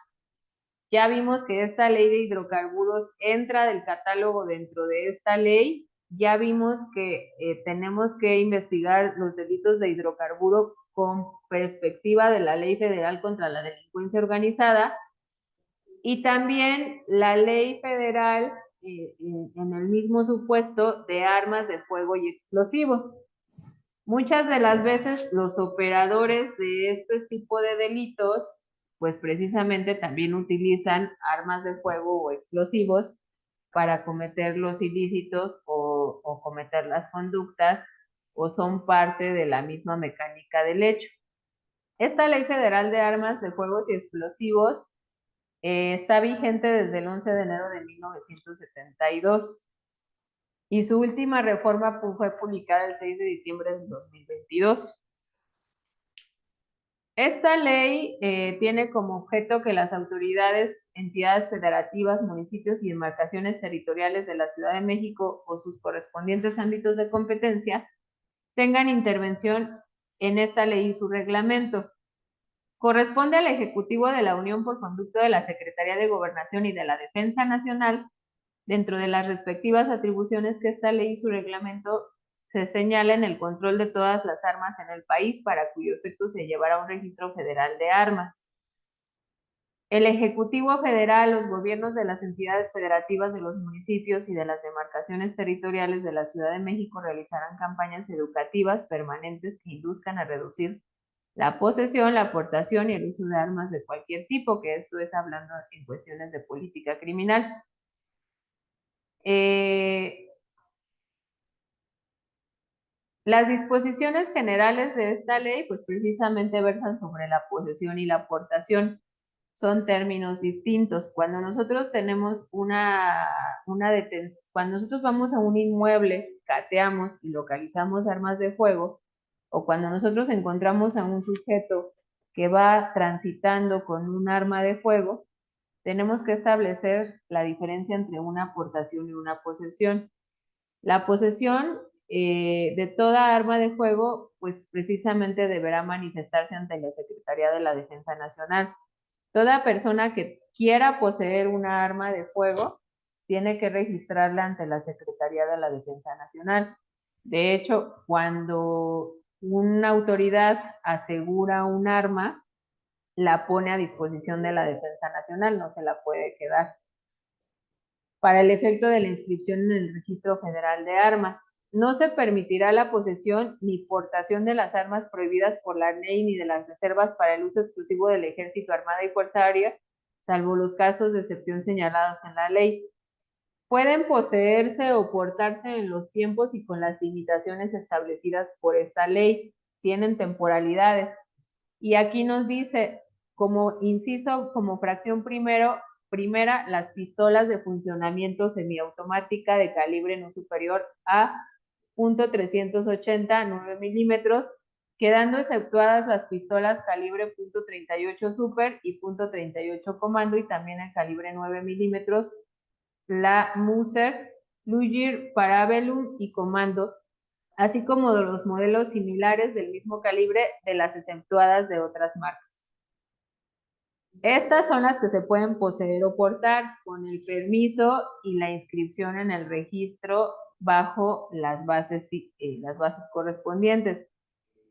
ya vimos que esta ley de hidrocarburos entra del catálogo dentro de esta ley, ya vimos que tenemos que investigar los delitos de hidrocarburo con perspectiva de la ley federal contra la delincuencia organizada, y también la ley federal en el mismo supuesto de armas de fuego y explosivos. Muchas de las veces los operadores de este tipo de delitos, pues precisamente también utilizan armas de fuego o explosivos para cometer los ilícitos o cometer las conductas o son parte de la misma mecánica del hecho. Esta Ley Federal de Armas de Fuegos y Explosivos está vigente desde el 11 de enero de 1972 y su última reforma fue publicada el 6 de diciembre del 2022. Esta ley tiene como objeto que las autoridades, entidades federativas, municipios y demarcaciones territoriales de la Ciudad de México o sus correspondientes ámbitos de competencia tengan intervención en esta ley y su reglamento. Corresponde al Ejecutivo de la Unión por conducto de la Secretaría de Gobernación y de la Defensa Nacional, dentro de las respectivas atribuciones que esta ley y su reglamento se señala en el control de todas las armas en el país, para cuyo efecto se llevará un registro federal de armas. El Ejecutivo Federal, los gobiernos de las entidades federativas de los municipios y de las demarcaciones territoriales de la Ciudad de México realizarán campañas educativas permanentes que induzcan a reducir la posesión, la aportación y el uso de armas de cualquier tipo, que esto es hablando en cuestiones de política criminal. Las disposiciones generales de esta ley, pues precisamente versan sobre la posesión y la aportación. Son términos distintos. Cuando nosotros tenemos una detención, cuando nosotros vamos a un inmueble, cateamos y localizamos armas de fuego, o cuando nosotros encontramos a un sujeto que va transitando con un arma de fuego, tenemos que establecer la diferencia entre una aportación y una posesión. La posesión de toda arma de fuego, pues precisamente deberá manifestarse ante la Secretaría de la Defensa Nacional. Toda persona que quiera poseer una arma de fuego tiene que registrarla ante la Secretaría de la Defensa Nacional. De hecho, cuando una autoridad asegura un arma, la pone a disposición de la Defensa Nacional, no se la puede quedar. Para el efecto de la inscripción en el Registro Federal de Armas, no se permitirá la posesión ni portación de las armas prohibidas por la ley ni de las reservas para el uso exclusivo del Ejército, Armada y Fuerza Aérea, salvo los casos de excepción señalados en la ley. Pueden poseerse o portarse en los tiempos y con las limitaciones establecidas por esta ley. Tienen temporalidades. Y aquí nos dice, como inciso, como fracción primera, las pistolas de funcionamiento semiautomática de calibre no superior a .380 9 milímetros, quedando exceptuadas las pistolas calibre .38 super y .38 comando, y también el calibre 9 milímetros, la Mauser, Luger, Parabellum y comando, así como de los modelos similares del mismo calibre de las exceptuadas de otras marcas. Estas son las que se pueden poseer o portar con el permiso y la inscripción en el registro bajo las bases correspondientes.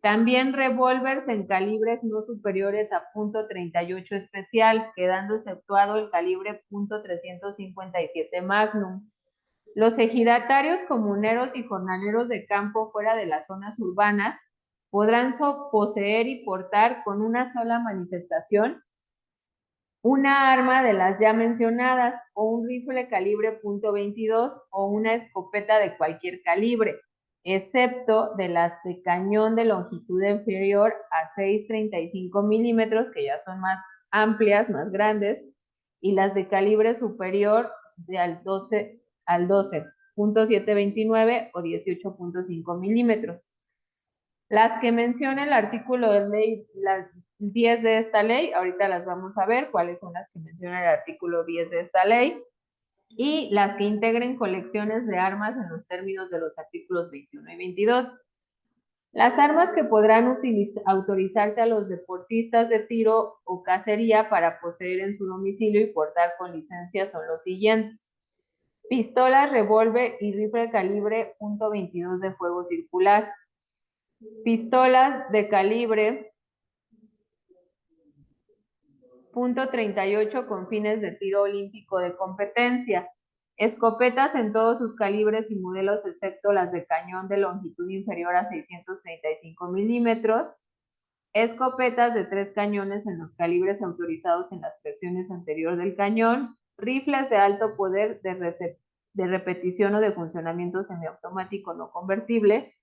También revólveres en calibres no superiores a .38 especial, quedando exceptuado el calibre .357 Magnum. Los ejidatarios, comuneros y jornaleros de campo fuera de las zonas urbanas podrán poseer y portar con una sola manifestación una arma de las ya mencionadas, o un rifle calibre .22 o una escopeta de cualquier calibre, excepto de las de cañón de longitud inferior a 6.35 milímetros, que ya son más amplias, más grandes, y las de calibre superior al 12.729 o 18.5 milímetros. Las que menciona el artículo de ley, las 10 de esta ley, ahorita las vamos a ver, cuáles son las que menciona el artículo 10 de esta ley, y las que integren colecciones de armas en los términos de los artículos 21 y 22. Las armas que podrán autorizarse a los deportistas de tiro o cacería para poseer en su domicilio y portar con licencia son los siguientes: pistolas, revólver y rifle calibre .22 de fuego circular, pistolas de calibre .38 con fines de tiro olímpico de competencia, escopetas en todos sus calibres y modelos excepto las de cañón de longitud inferior a 635 milímetros, escopetas de 3 cañones en los calibres autorizados en las secciones anteriores del cañón, rifles de alto poder de repetición o de funcionamiento semiautomático no convertible,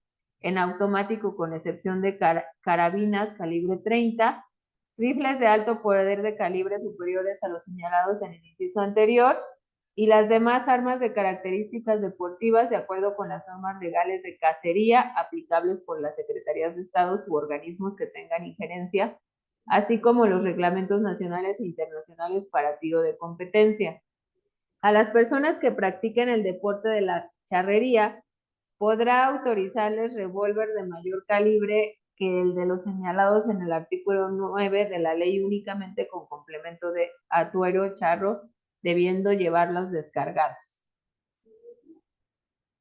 en automático con excepción de carabinas calibre 30, rifles de alto poder de calibre superiores a los señalados en el inciso anterior, y las demás armas de características deportivas de acuerdo con las normas legales de cacería aplicables por las secretarías de Estado u organismos que tengan injerencia, así como los reglamentos nacionales e internacionales para tiro de competencia. A las personas que practiquen el deporte de la charrería, podrá autorizarles revólver de mayor calibre que el de los señalados en el artículo 9 de la ley únicamente con complemento de atuero charro, debiendo llevarlos descargados.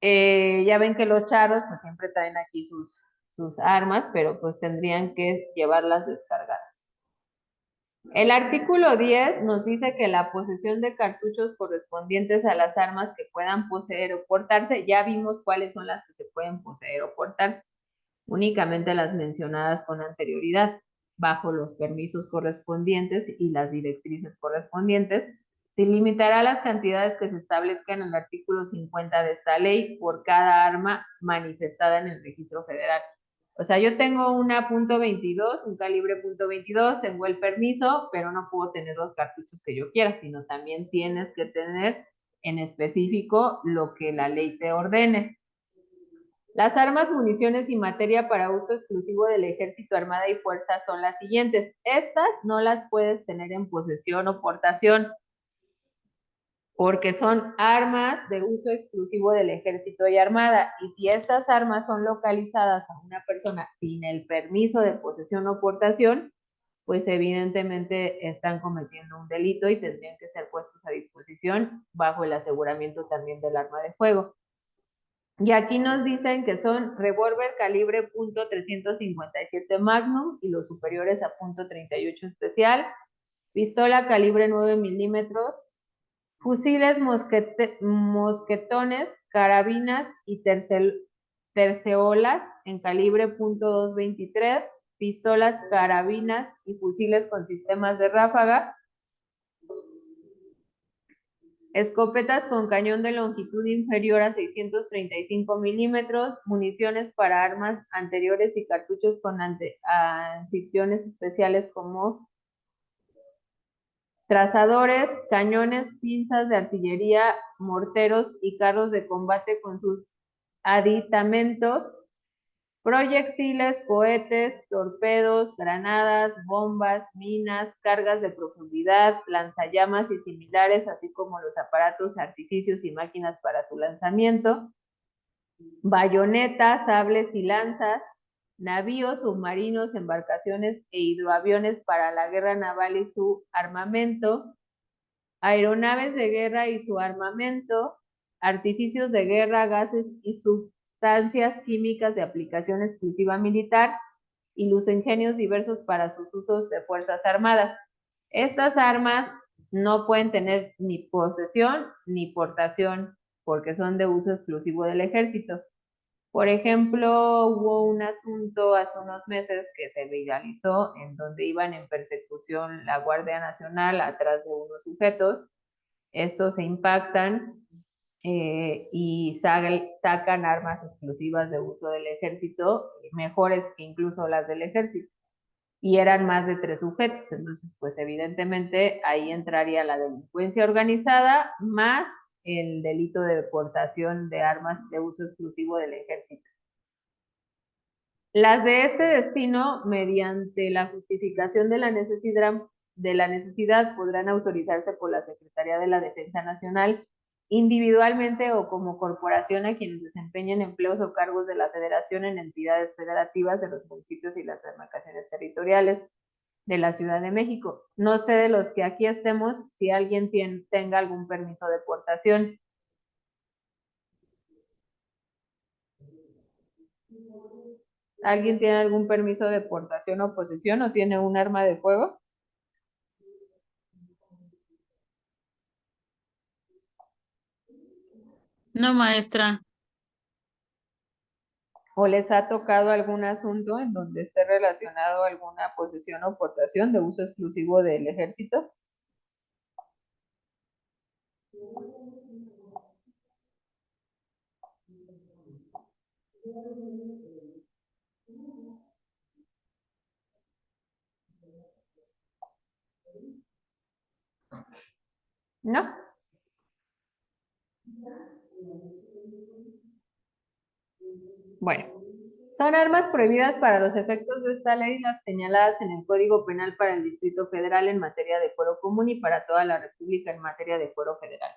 Ya ven que los charros pues siempre traen aquí sus armas, pero pues tendrían que llevarlas descargadas. El artículo 10 nos dice que la posesión de cartuchos correspondientes a las armas que puedan poseer o portarse, ya vimos cuáles son las que se pueden poseer o portarse, únicamente las mencionadas con anterioridad, bajo los permisos correspondientes y las directrices correspondientes. Se limitará a las cantidades que se establezcan en el artículo 50 de esta ley por cada arma manifestada en el registro federal. O sea, yo tengo una .22, un calibre .22, tengo el permiso, pero no puedo tener los cartuchos que yo quiera, sino también tienes que tener en específico lo que la ley te ordene. Las armas, municiones y materia para uso exclusivo del Ejército, Armada y Fuerza son las siguientes. Estas no las puedes tener en posesión o portación, porque son armas de uso exclusivo del Ejército y Armada, y si estas armas son localizadas a una persona sin el permiso de posesión o portación, pues evidentemente están cometiendo un delito y tendrían que ser puestos a disposición bajo el aseguramiento también del arma de fuego. Y aquí nos dicen que son revólver calibre .357 Magnum y los superiores a .38 especial, pistola calibre 9 milímetros, fusiles mosquetones, carabinas y terceolas en calibre .223, pistolas, carabinas y fusiles con sistemas de ráfaga, escopetas con cañón de longitud inferior a 635 milímetros, municiones para armas anteriores y cartuchos con anfitriones especiales como trazadores, cañones, pinzas de artillería, morteros y carros de combate con sus aditamentos, proyectiles, cohetes, torpedos, granadas, bombas, minas, cargas de profundidad, lanzallamas y similares, así como los aparatos, artificios y máquinas para su lanzamiento, bayonetas, sables y lanzas, navíos, submarinos, embarcaciones e hidroaviones para la guerra naval y su armamento, aeronaves de guerra y su armamento, artificios de guerra, gases y sustancias químicas de aplicación exclusiva militar y los ingenios diversos para sus usos de fuerzas armadas. Estas armas no pueden tener ni posesión ni portación porque son de uso exclusivo del ejército. Por ejemplo, hubo un asunto hace unos meses que se viralizó en donde iban en persecución la Guardia Nacional atrás de unos sujetos. Estos se impactan y sacan armas exclusivas de uso del ejército, mejores que incluso las del ejército. Y eran más de 3 sujetos, entonces pues evidentemente ahí entraría la delincuencia organizada más el delito de deportación de armas de uso exclusivo del ejército. Las de este destino, mediante la justificación de la necesidad, podrán autorizarse por la Secretaría de la Defensa Nacional individualmente o como corporación a quienes desempeñen empleos o cargos de la Federación en entidades federativas de los municipios y las demarcaciones territoriales de la Ciudad de México. No sé de los que aquí estemos si alguien tenga algún permiso de portación. ¿Alguien tiene algún permiso de portación o posesión o tiene un arma de fuego? No, maestra. ¿O les ha tocado algún asunto en donde esté relacionado alguna posesión o portación de uso exclusivo del ejército? ¿No? Bueno, son armas prohibidas para los efectos de esta ley las señaladas en el Código Penal para el Distrito Federal en materia de fuero común y para toda la República en materia de fuero federal.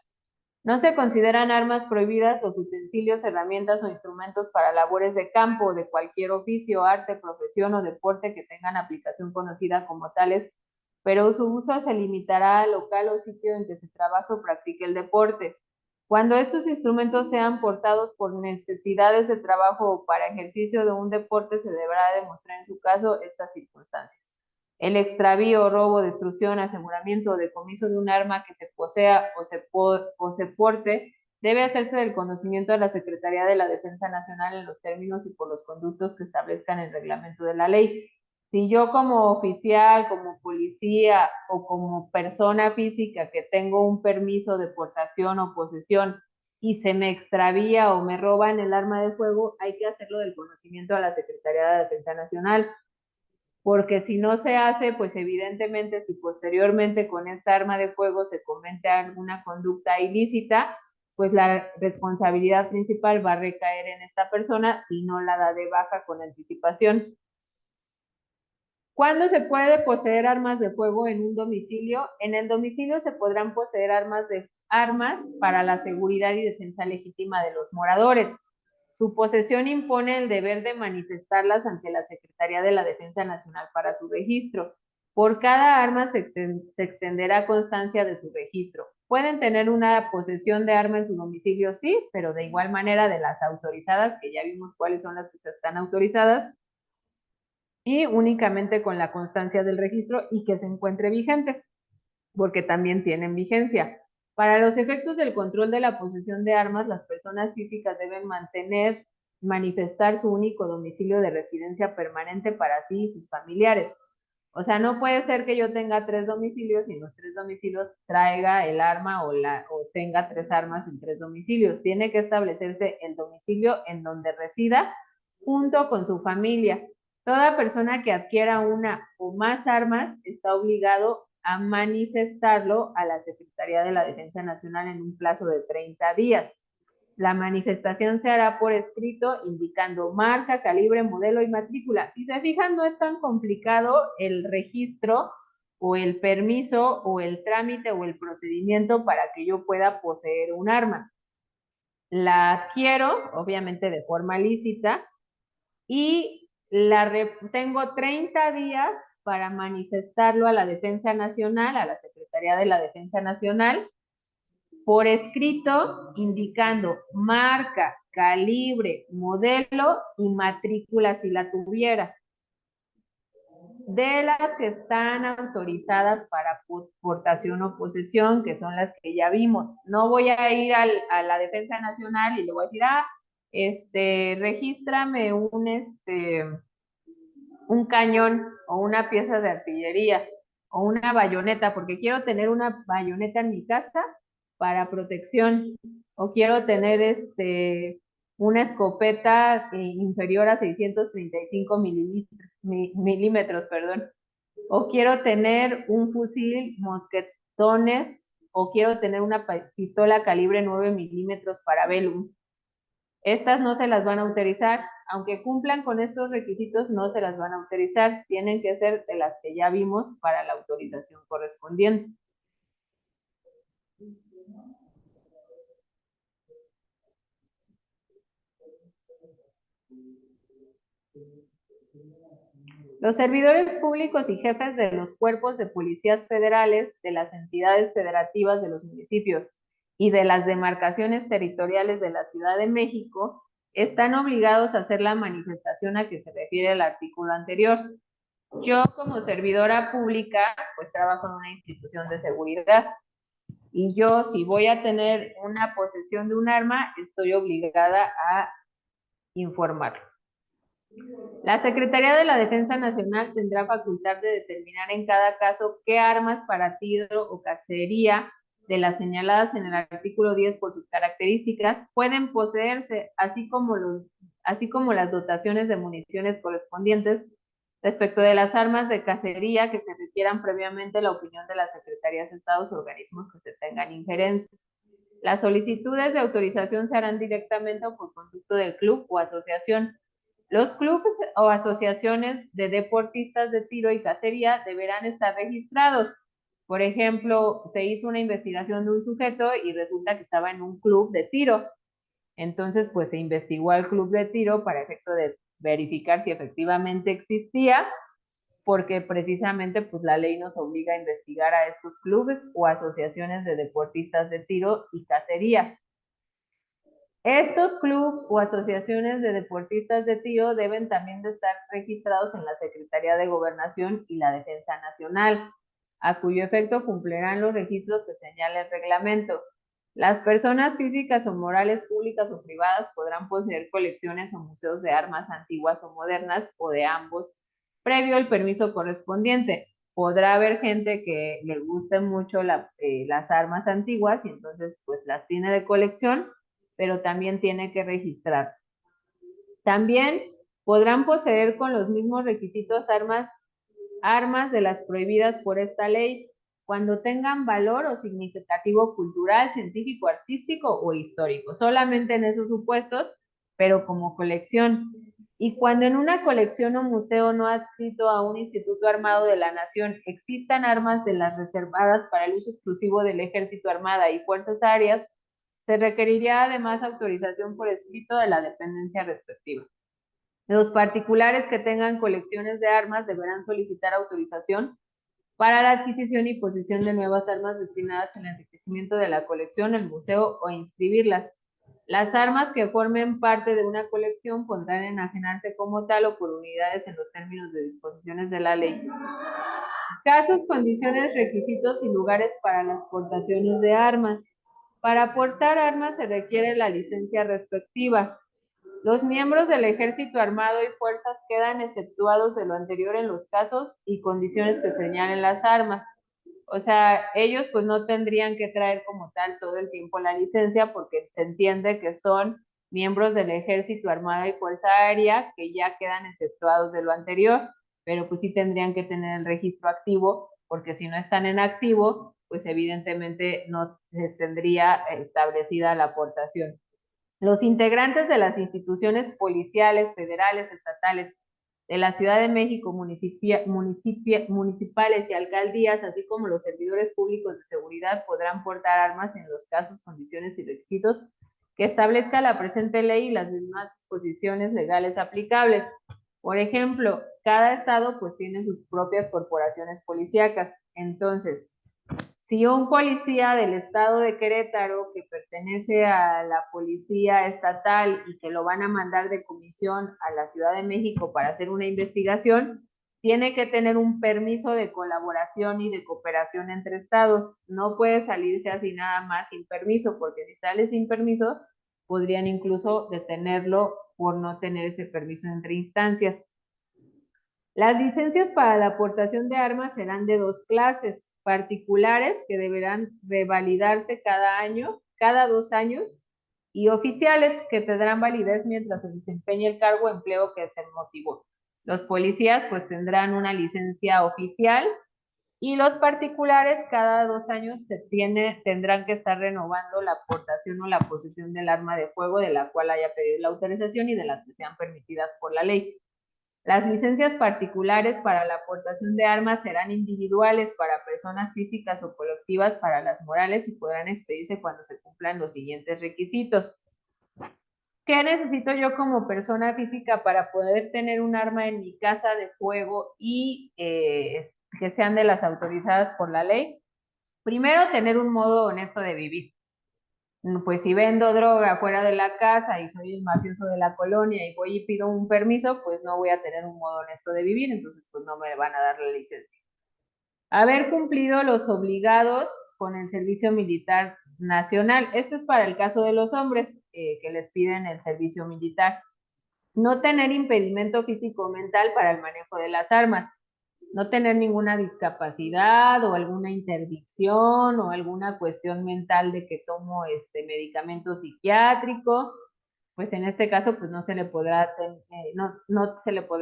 No se consideran armas prohibidas los utensilios, herramientas o instrumentos para labores de campo, de cualquier oficio, arte, profesión o deporte que tengan aplicación conocida como tales, pero su uso se limitará al local o sitio en que se trabaje o practique el deporte. Cuando estos instrumentos sean portados por necesidades de trabajo o para ejercicio de un deporte, se deberá demostrar en su caso estas circunstancias. El extravío, robo, destrucción, aseguramiento o decomiso de un arma que se posea o se porte debe hacerse del conocimiento de la Secretaría de la Defensa Nacional en los términos y por los conductos que establezcan el reglamento de la ley. Si yo como oficial, como policía o como persona física que tengo un permiso de portación o posesión y se me extravía o me roban el arma de fuego, hay que hacerlo del conocimiento a la Secretaría de la Defensa Nacional, porque si no se hace, pues evidentemente si posteriormente con esta arma de fuego se comete alguna conducta ilícita, pues la responsabilidad principal va a recaer en esta persona si no la da de baja con anticipación. ¿Cuándo se puede poseer armas de fuego en un domicilio? En el domicilio se podrán poseer armas para la seguridad y defensa legítima de los moradores. Su posesión impone el deber de manifestarlas ante la Secretaría de la Defensa Nacional para su registro. Por cada arma se extenderá constancia de su registro. Pueden tener una posesión de arma en su domicilio, sí, pero de igual manera de las autorizadas, que ya vimos cuáles son las que están autorizadas, y únicamente con la constancia del registro y que se encuentre vigente, porque también tienen vigencia. Para los efectos del control de la posesión de armas, las personas físicas deben manifestar su único domicilio de residencia permanente para sí y sus familiares. O sea, no puede ser que yo tenga 3 domicilios y en los 3 domicilios traiga el arma o tenga 3 armas en 3 domicilios. Tiene que establecerse el domicilio en donde resida junto con su familia. Toda persona que adquiera una o más armas está obligado a manifestarlo a la Secretaría de la Defensa Nacional en un plazo de 30 días. La manifestación se hará por escrito indicando marca, calibre, modelo y matrícula. Si se fijan, no es tan complicado el registro o el permiso o el trámite o el procedimiento para que yo pueda poseer un arma. La adquiero, obviamente de forma lícita, y tengo 30 días para manifestarlo a la Defensa Nacional, a la Secretaría de la Defensa Nacional, por escrito, indicando marca, calibre, modelo y matrícula si la tuviera. De las que están autorizadas para portación o posesión, que son las que ya vimos. No voy a ir a la Defensa Nacional y le voy a decir, regístrame un cañón o una pieza de artillería o una bayoneta, porque quiero tener una bayoneta en mi casa para protección, o quiero tener una escopeta inferior a 635 milímetros, perdón, o quiero tener un fusil mosquetones, o quiero tener una pistola calibre 9 milímetros para Velum. Estas no se las van a autorizar, aunque cumplan con estos requisitos, no se las van a autorizar, tienen que ser de las que ya vimos para la autorización correspondiente. Los servidores públicos y jefes de los cuerpos de policías federales, de las entidades federativas de los municipios y de las demarcaciones territoriales de la Ciudad de México están obligados a hacer la manifestación a que se refiere el artículo anterior. Yo como servidora pública, pues trabajo en una institución de seguridad y yo si voy a tener una posesión de un arma, estoy obligada a informarlo. La Secretaría de la Defensa Nacional tendrá facultad de determinar en cada caso qué armas para tiro o cacería de las señaladas en el artículo 10 por sus características pueden poseerse, así como las dotaciones de municiones correspondientes, Respecto de las armas de cacería, que se requieran previamente la opinión de las secretarías de estados o organismos que se tengan injerencia. Las solicitudes de autorización se harán directamente o por conducto del club o asociación. Los clubes o asociaciones de deportistas de tiro y cacería deberán estar registrados. Por ejemplo, se hizo una investigación de un sujeto y resulta que estaba en un club de tiro. Entonces, pues se investigó al club de tiro para efecto de verificar si efectivamente existía, porque precisamente pues la ley nos obliga a investigar a estos clubes o asociaciones de deportistas de tiro y cacería. Estos clubes o asociaciones de deportistas de tiro deben también de estar registrados en la Secretaría de Gobernación y la Defensa Nacional, a cuyo efecto cumplirán los registros que señala el reglamento. Las personas físicas o morales públicas o privadas podrán poseer colecciones o museos de armas antiguas o modernas o de ambos, previo el permiso correspondiente. Podrá haber gente que le guste mucho las armas antiguas y entonces pues las tiene de colección, pero también tiene que registrar. También podrán poseer con los mismos requisitos armas de las prohibidas por esta ley cuando tengan valor o significativo cultural, científico, artístico o histórico, solamente en esos supuestos, pero como colección. Y cuando en una colección o museo no adscrito a un instituto armado de la nación existan armas de las reservadas para el uso exclusivo del Ejército, Armada y Fuerzas Aéreas, se requeriría además autorización por escrito de la dependencia respectiva. Los particulares que tengan colecciones de armas deberán solicitar autorización para la adquisición y posesión de nuevas armas destinadas al enriquecimiento de la colección, el museo o inscribirlas. Las armas que formen parte de una colección podrán enajenarse como tal o por unidades en los términos de disposiciones de la ley. Casos, condiciones, requisitos y lugares para las portaciones de armas. Para portar armas se requiere la licencia respectiva. Los miembros del Ejército Armado y Fuerzas quedan exceptuados de lo anterior en los casos y condiciones que señalen las armas. O sea, ellos pues no tendrían que traer como tal todo el tiempo la licencia porque se entiende que son miembros del Ejército Armado y Fuerza Aérea que ya quedan exceptuados de lo anterior, pero pues sí tendrían que tener el registro activo porque si no están en activo, pues evidentemente no se tendría establecida la aportación. Los integrantes de las instituciones policiales, federales, estatales, de la Ciudad de México, municipales y alcaldías, así como los servidores públicos de seguridad, podrán portar armas en los casos, condiciones y requisitos que establezca la presente ley y las demás disposiciones legales aplicables. Por ejemplo, cada estado pues tiene sus propias corporaciones policíacas. Entonces, si un policía del estado de Querétaro que pertenece a la policía estatal y que lo van a mandar de comisión a la Ciudad de México para hacer una investigación, tiene que tener un permiso de colaboración y de cooperación entre estados. No puede salirse así nada más sin permiso, porque si sale sin permiso, podrían incluso detenerlo por no tener ese permiso entre instancias. Las licencias para la aportación de armas serán de dos clases: particulares, que deberán revalidarse cada 2 años, y oficiales, que tendrán validez mientras se desempeñe el cargo o empleo que se motivó. Los policías pues tendrán una licencia oficial y los particulares cada 2 años tendrán que estar renovando la aportación o la posesión del arma de fuego de la cual haya pedido la autorización y de las que sean permitidas por la ley. Las licencias particulares para la aportación de armas serán individuales para personas físicas o colectivas para las morales y podrán expedirse cuando se cumplan los siguientes requisitos. ¿Qué necesito yo como persona física para poder tener un arma en mi casa de fuego y que sean de las autorizadas por la ley? Primero, tener un modo honesto de vivir. Pues si vendo droga fuera de la casa y soy el mafioso de la colonia y voy y pido un permiso, pues no voy a tener un modo honesto de vivir, entonces pues no me van a dar la licencia. Haber cumplido los obligados con el servicio militar nacional. Este es para el caso de los hombres que les piden el servicio militar. No tener impedimento físico o mental para el manejo de las armas. No tener ninguna discapacidad o alguna interdicción o alguna cuestión mental de que tomo medicamento psiquiátrico, pues en este caso pues no se le podrá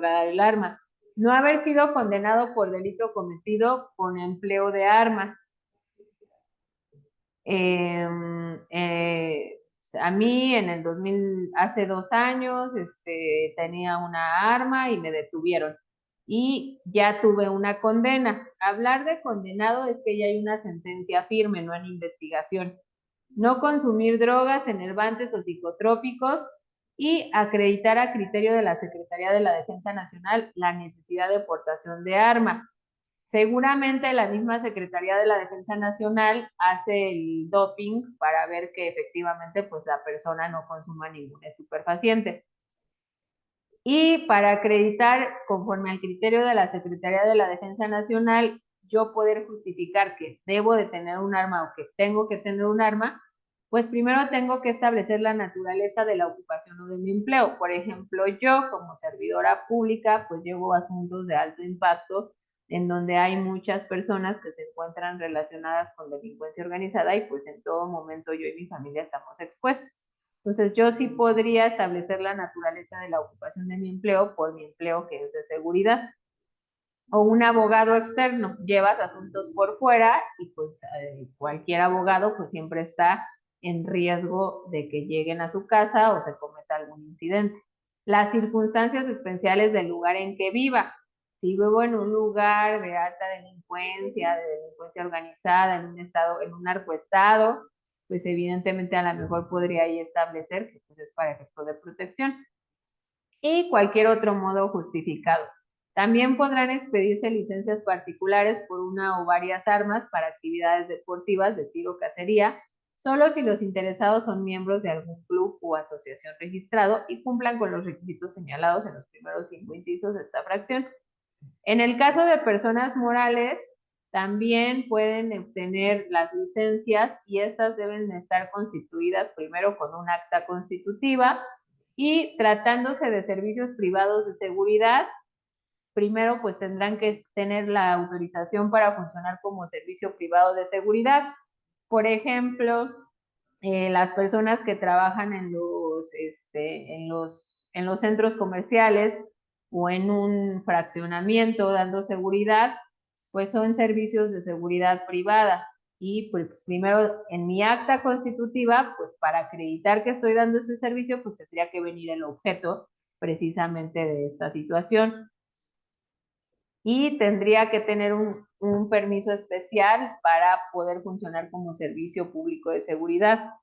dar el arma. no haber sido condenado por delito cometido con empleo de armas. A mí en el 2000, hace 2 años, tenía una arma y me detuvieron y ya tuve una condena. Hablar de condenado es que ya hay una sentencia firme, no en investigación. No consumir drogas, enervantes o psicotrópicos y acreditar a criterio de la Secretaría de la Defensa Nacional la necesidad de portación de arma. Seguramente la misma Secretaría de la Defensa Nacional hace el doping para ver que efectivamente pues la persona no consuma ningún estupefaciente. Y para acreditar, conforme al criterio de la Secretaría de la Defensa Nacional, yo poder justificar que debo de tener un arma o que tengo que tener un arma, pues primero tengo que establecer la naturaleza de la ocupación o de mi empleo. Por ejemplo, yo como servidora pública, pues llevo asuntos de alto impacto en donde hay muchas personas que se encuentran relacionadas con delincuencia organizada y pues en todo momento yo y mi familia estamos expuestos. Entonces, yo sí podría establecer la naturaleza de la ocupación de mi empleo por mi empleo que es de seguridad. O un abogado externo, llevas asuntos por fuera y pues cualquier abogado pues siempre está en riesgo de que lleguen a su casa o se cometa algún incidente. Las circunstancias especiales del lugar en que viva. Si vivo en un lugar de alta delincuencia, de delincuencia organizada, en un estado, en un narcoestado, pues evidentemente a lo mejor podría ahí establecer que pues es para efecto de protección. Y cualquier otro modo justificado. También podrán expedirse licencias particulares por una o varias armas para actividades deportivas de tiro o cacería, solo si los interesados son miembros de algún club o asociación registrado y cumplan con los requisitos señalados en los primeros 5 incisos de esta fracción. En el caso de personas morales, también pueden obtener las licencias y estas deben estar constituidas primero con un acta constitutiva y tratándose de servicios privados de seguridad, primero pues tendrán que tener la autorización para funcionar como servicio privado de seguridad. Por ejemplo, las personas que trabajan en los centros comerciales o en un fraccionamiento dando seguridad, pues son servicios de seguridad privada. Y pues primero en mi acta constitutiva, pues para acreditar que estoy dando ese servicio, pues tendría que venir el objeto precisamente de esta situación. Y tendría que tener un permiso especial para poder funcionar como servicio público de seguridad.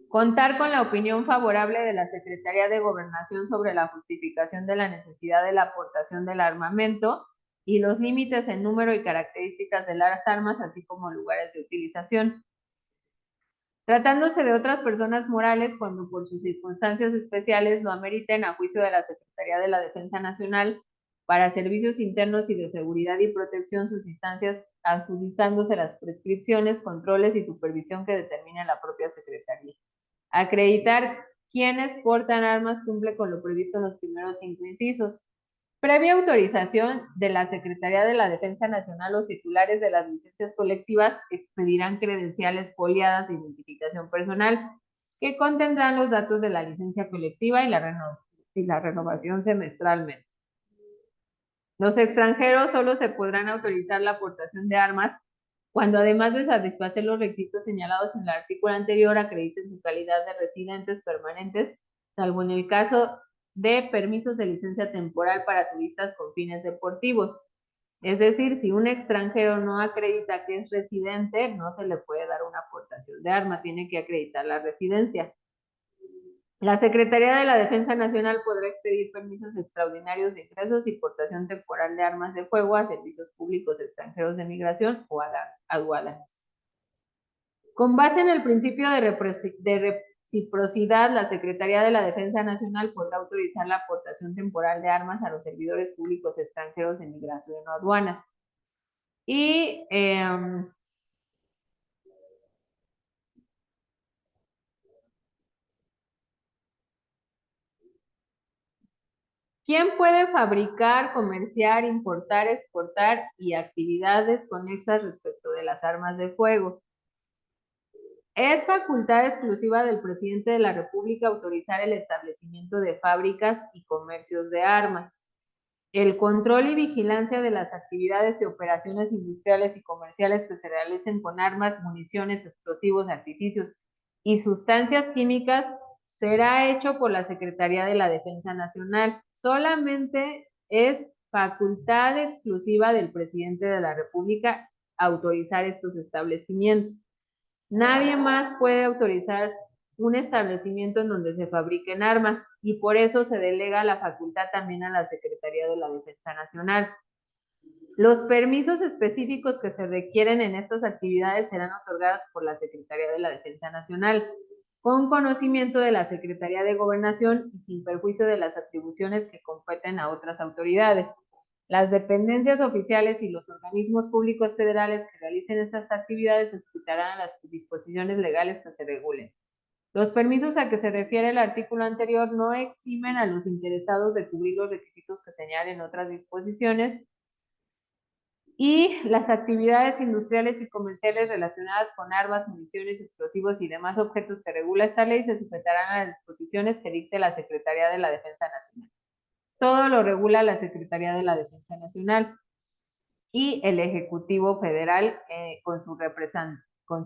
Contar con la opinión favorable de la Secretaría de Gobernación sobre la justificación de la necesidad de la aportación del armamento y los límites en número y características de las armas, así como lugares de utilización. Tratándose de otras personas morales, cuando por sus circunstancias especiales lo ameriten, a juicio de la Secretaría de la Defensa Nacional, para servicios internos y de seguridad y protección, sus instancias adjudicándose las prescripciones, controles y supervisión que determine la propia Secretaría. Acreditar quienes portan armas cumple con lo previsto en los primeros 5 incisos. Previa autorización de la Secretaría de la Defensa Nacional, los titulares de las licencias colectivas expedirán credenciales foliadas de identificación personal que contendrán los datos de la licencia colectiva y la renovación semestralmente. Los extranjeros solo se podrán autorizar la aportación de armas cuando, además de satisfacer los requisitos señalados en el artículo anterior, acrediten su calidad de residentes permanentes, salvo en el caso de permisos de licencia temporal para turistas con fines deportivos. Es decir, si un extranjero no acredita que es residente, no se le puede dar una aportación de arma, tiene que acreditar la residencia. La Secretaría de la Defensa Nacional podrá expedir permisos extraordinarios de ingresos y portación temporal de armas de fuego a servicios públicos extranjeros de migración o aduanas. Con base en el principio de reciprocidad, la Secretaría de la Defensa Nacional podrá autorizar la aportación temporal de armas a los servidores públicos extranjeros de migración o aduanas. Y ¿quién puede fabricar, comerciar, importar, exportar y actividades conexas respecto de las armas de fuego? Es facultad exclusiva del presidente de la República autorizar el establecimiento de fábricas y comercios de armas. El control y vigilancia de las actividades y operaciones industriales y comerciales que se realicen con armas, municiones, explosivos, artificios y sustancias químicas será hecho por la Secretaría de la Defensa Nacional. Solamente es facultad exclusiva del presidente de la República autorizar estos establecimientos. Nadie más puede autorizar un establecimiento en donde se fabriquen armas y por eso se delega la facultad también a la Secretaría de la Defensa Nacional. Los permisos específicos que se requieren en estas actividades serán otorgados por la Secretaría de la Defensa Nacional, con conocimiento de la Secretaría de Gobernación y sin perjuicio de las atribuciones que competen a otras autoridades. Las dependencias oficiales y los organismos públicos federales que realicen estas actividades respetarán las disposiciones legales que se regulen. Los permisos a que se refiere el artículo anterior no eximen a los interesados de cubrir los requisitos que señalen otras disposiciones y las actividades industriales y comerciales relacionadas con armas, municiones, explosivos y demás objetos que regula esta ley se sujetarán a las disposiciones que dicte la Secretaría de la Defensa Nacional. Todo lo regula la Secretaría de la Defensa Nacional y el Ejecutivo Federal con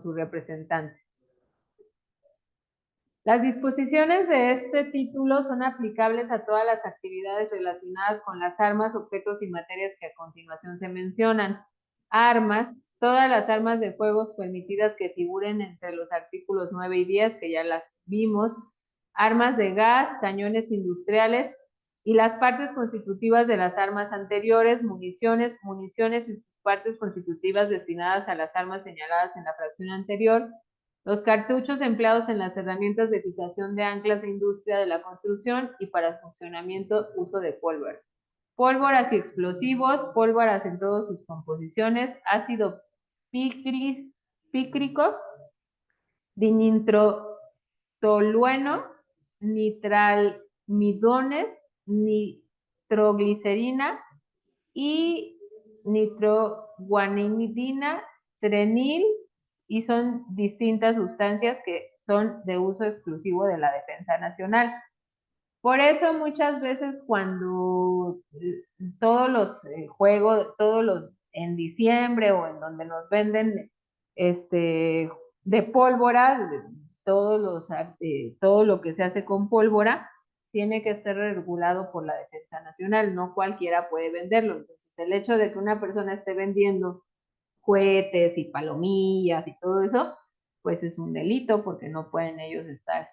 su representante. Las disposiciones de este título son aplicables a todas las actividades relacionadas con las armas, objetos y materias que a continuación se mencionan. Armas, todas las armas de fuego permitidas que figuren entre los artículos 9 y 10, que ya las vimos. Armas de gas, cañones industriales y las partes constitutivas de las armas anteriores, municiones y sus partes constitutivas destinadas a las armas señaladas en la fracción anterior, los cartuchos empleados en las herramientas de fijación de anclas de industria de la construcción y para funcionamiento uso de pólvora. Pólvoras y explosivos, pólvoras en todas sus composiciones, ácido pícrico, dinitrotolueno, nitralmidones, nitroglicerina y nitroguanidina, trenil, y son distintas sustancias que son de uso exclusivo de la Defensa Nacional. Por eso muchas veces cuando todos los juegos, en diciembre o en donde nos venden de pólvora, todo lo que se hace con pólvora, tiene que estar regulado por la Defensa Nacional, no cualquiera puede venderlo. Entonces, el hecho de que una persona esté vendiendo cohetes y palomillas y todo eso, pues es un delito porque no pueden ellos estar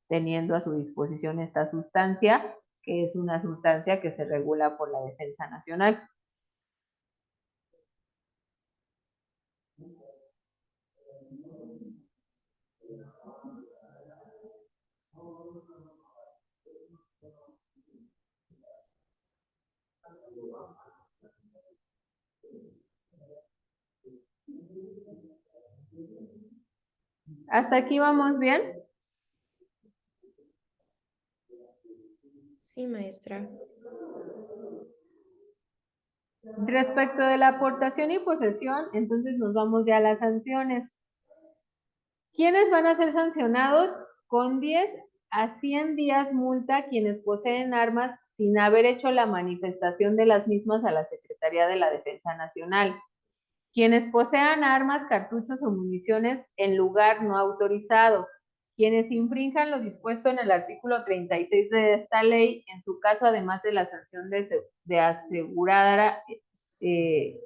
teniendo a su disposición esta sustancia, que es una sustancia que se regula por la Defensa Nacional. ¿Hasta aquí vamos bien? Sí, maestra. Respecto de la aportación y posesión, entonces nos vamos ya a las sanciones. ¿Quiénes van a ser sancionados? Con 10 a 100 días multa quienes poseen armas sin haber hecho la manifestación de las mismas a la Secretaría de la Defensa Nacional. Quienes posean armas, cartuchos o municiones en lugar no autorizado. Quienes infrinjan lo dispuesto en el artículo 36 de esta ley, en su caso, además de la sanción de asegurar, se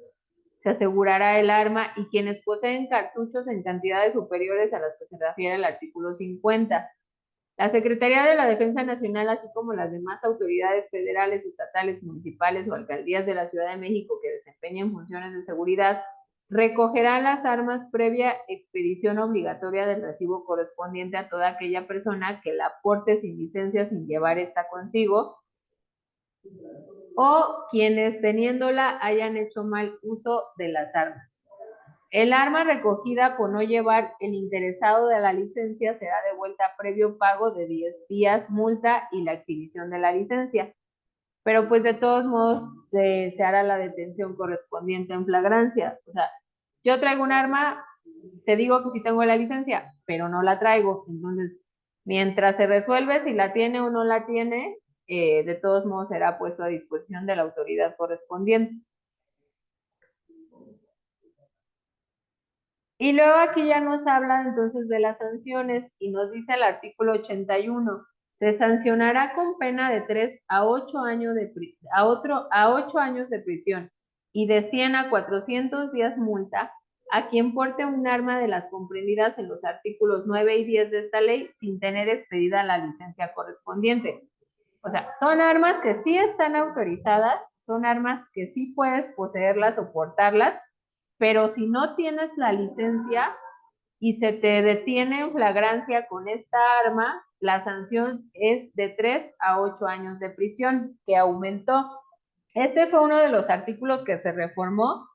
asegurará el arma, y quienes poseen cartuchos en cantidades superiores a las que se refiere el artículo 50. La Secretaría de la Defensa Nacional, así como las demás autoridades federales, estatales, municipales o alcaldías de la Ciudad de México que desempeñen funciones de seguridad, recogerán las armas previa expedición obligatoria del recibo correspondiente a toda aquella persona que la aporte sin licencia, sin llevar esta consigo, o quienes teniéndola hayan hecho mal uso de las armas. El arma recogida por no llevar el interesado de la licencia será devuelta previo pago de 10 días multa y la exhibición de la licencia. Pero pues de todos modos se hará la detención correspondiente en flagrancia. O sea, yo traigo un arma, te digo que sí tengo la licencia, pero no la traigo. Entonces, mientras se resuelve si la tiene o no la tiene, de todos modos será puesto a disposición de la autoridad correspondiente. Y luego aquí ya nos habla entonces de las sanciones y nos dice el artículo 81, se sancionará con pena de 3 a 8 años a 8 años de prisión y de 100 a 400 días multa a quien porte un arma de las comprendidas en los artículos 9 y 10 de esta ley sin tener expedida la licencia correspondiente. O sea, son armas que sí están autorizadas, son armas que sí puedes poseerlas o portarlas, pero si no tienes la licencia y se te detiene en flagrancia con esta arma, la sanción es de 3 a 8 años de prisión, que aumentó. Este fue uno de los artículos que se reformó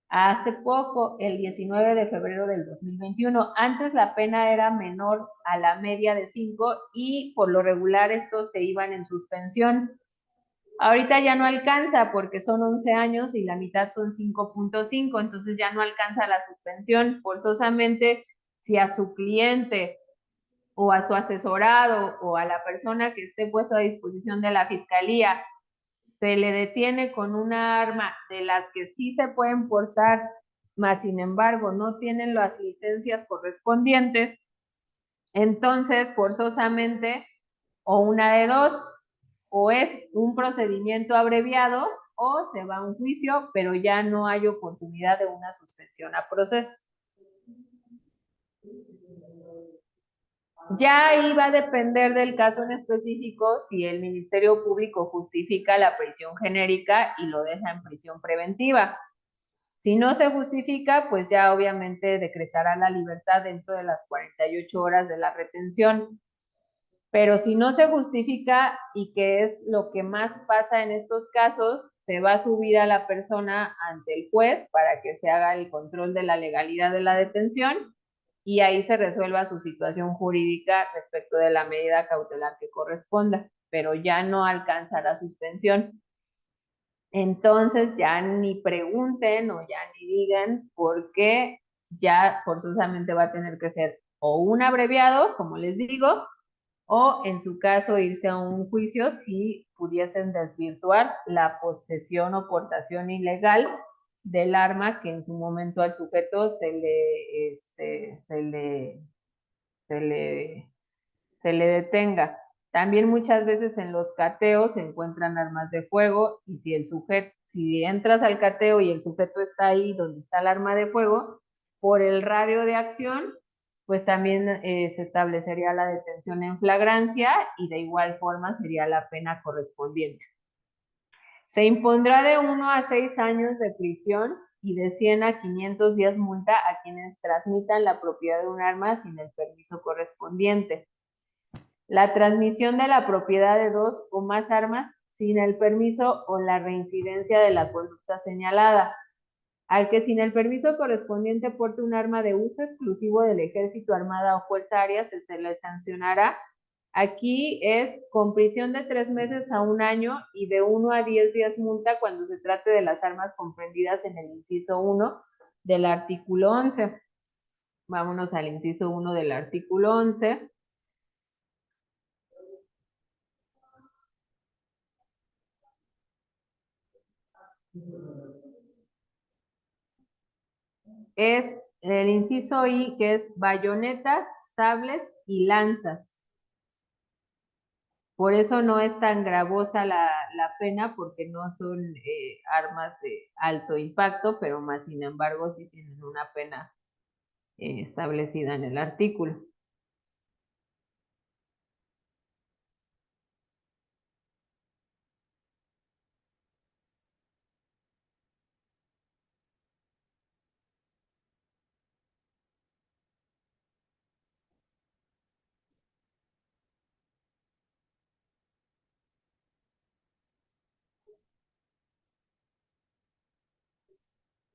hace poco, el 19 de febrero del 2021. Antes la pena era menor a la media de 5 y por lo regular estos se iban en suspensión. Ahorita ya no alcanza porque son 11 años y la mitad son 5.5, entonces ya no alcanza la suspensión. Forzosamente, si a su cliente o a su asesorado o a la persona que esté puesto a disposición de la fiscalía se le detiene con una arma de las que sí se pueden portar, mas sin embargo no tienen las licencias correspondientes, entonces forzosamente o una de dos, o es un procedimiento abreviado o se va a un juicio, pero ya no hay oportunidad de una suspensión a proceso. Ya ahí va a depender del caso en específico si el Ministerio Público justifica la prisión genérica y lo deja en prisión preventiva. Si no se justifica, pues ya obviamente decretará la libertad dentro de las 48 horas de la retención. Pero si no se justifica, y que es lo que más pasa en estos casos, se va a subir a la persona ante el juez para que se haga el control de la legalidad de la detención y ahí se resuelva su situación jurídica respecto de la medida cautelar que corresponda, pero ya no alcanzará suspensión. Entonces ya ni pregunten o ya ni digan por qué ya forzosamente va a tener que ser o un abreviado, como les digo, o en su caso irse a un juicio si pudiesen desvirtuar la posesión o portación ilegal del arma que en su momento al sujeto se le detenga. También muchas veces en los cateos se encuentran armas de fuego y si entras al cateo y el sujeto está ahí donde está el arma de fuego, por el radio de acción, pues también se establecería la detención en flagrancia y de igual forma sería la pena correspondiente. Se impondrá de 1 a 6 años de prisión y de 100 a 500 días multa a quienes transmitan la propiedad de un arma sin el permiso correspondiente. La transmisión de la propiedad de 2 o más armas sin el permiso o la reincidencia de la conducta señalada. Al que sin el permiso correspondiente porte un arma de uso exclusivo del Ejército, Armada o Fuerza Aérea, se le sancionará. Aquí es con prisión de 3 meses a 1 año y de 1 a 10 días multa cuando se trate de las armas comprendidas en el inciso 1 del artículo 11. Vámonos al inciso 1 del artículo 11. Es el inciso I, que es bayonetas, sables y lanzas. Por eso no es tan gravosa la pena, porque no son armas de alto impacto, pero más sin embargo sí tienen una pena establecida en el artículo.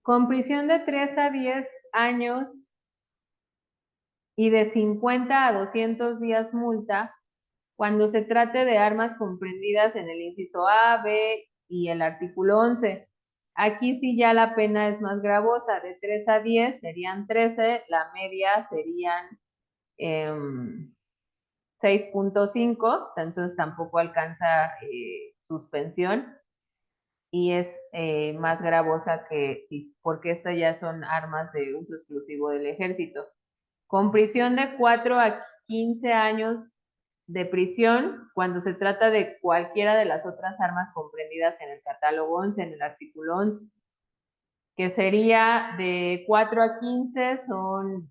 Con prisión de 3 a 10 años y de 50 a 200 días multa cuando se trate de armas comprendidas en el inciso A, B y el artículo 11. Aquí sí ya la pena es más gravosa, de 3 a 10 serían 13, la media serían 6.5, entonces tampoco alcanza suspensión y es más gravosa que sí, porque estas ya son armas de uso exclusivo del ejército. Con prisión de 4 a 15 años de prisión cuando se trata de cualquiera de las otras armas comprendidas en el catálogo 11, en el artículo 11, que sería de 4 a 15 son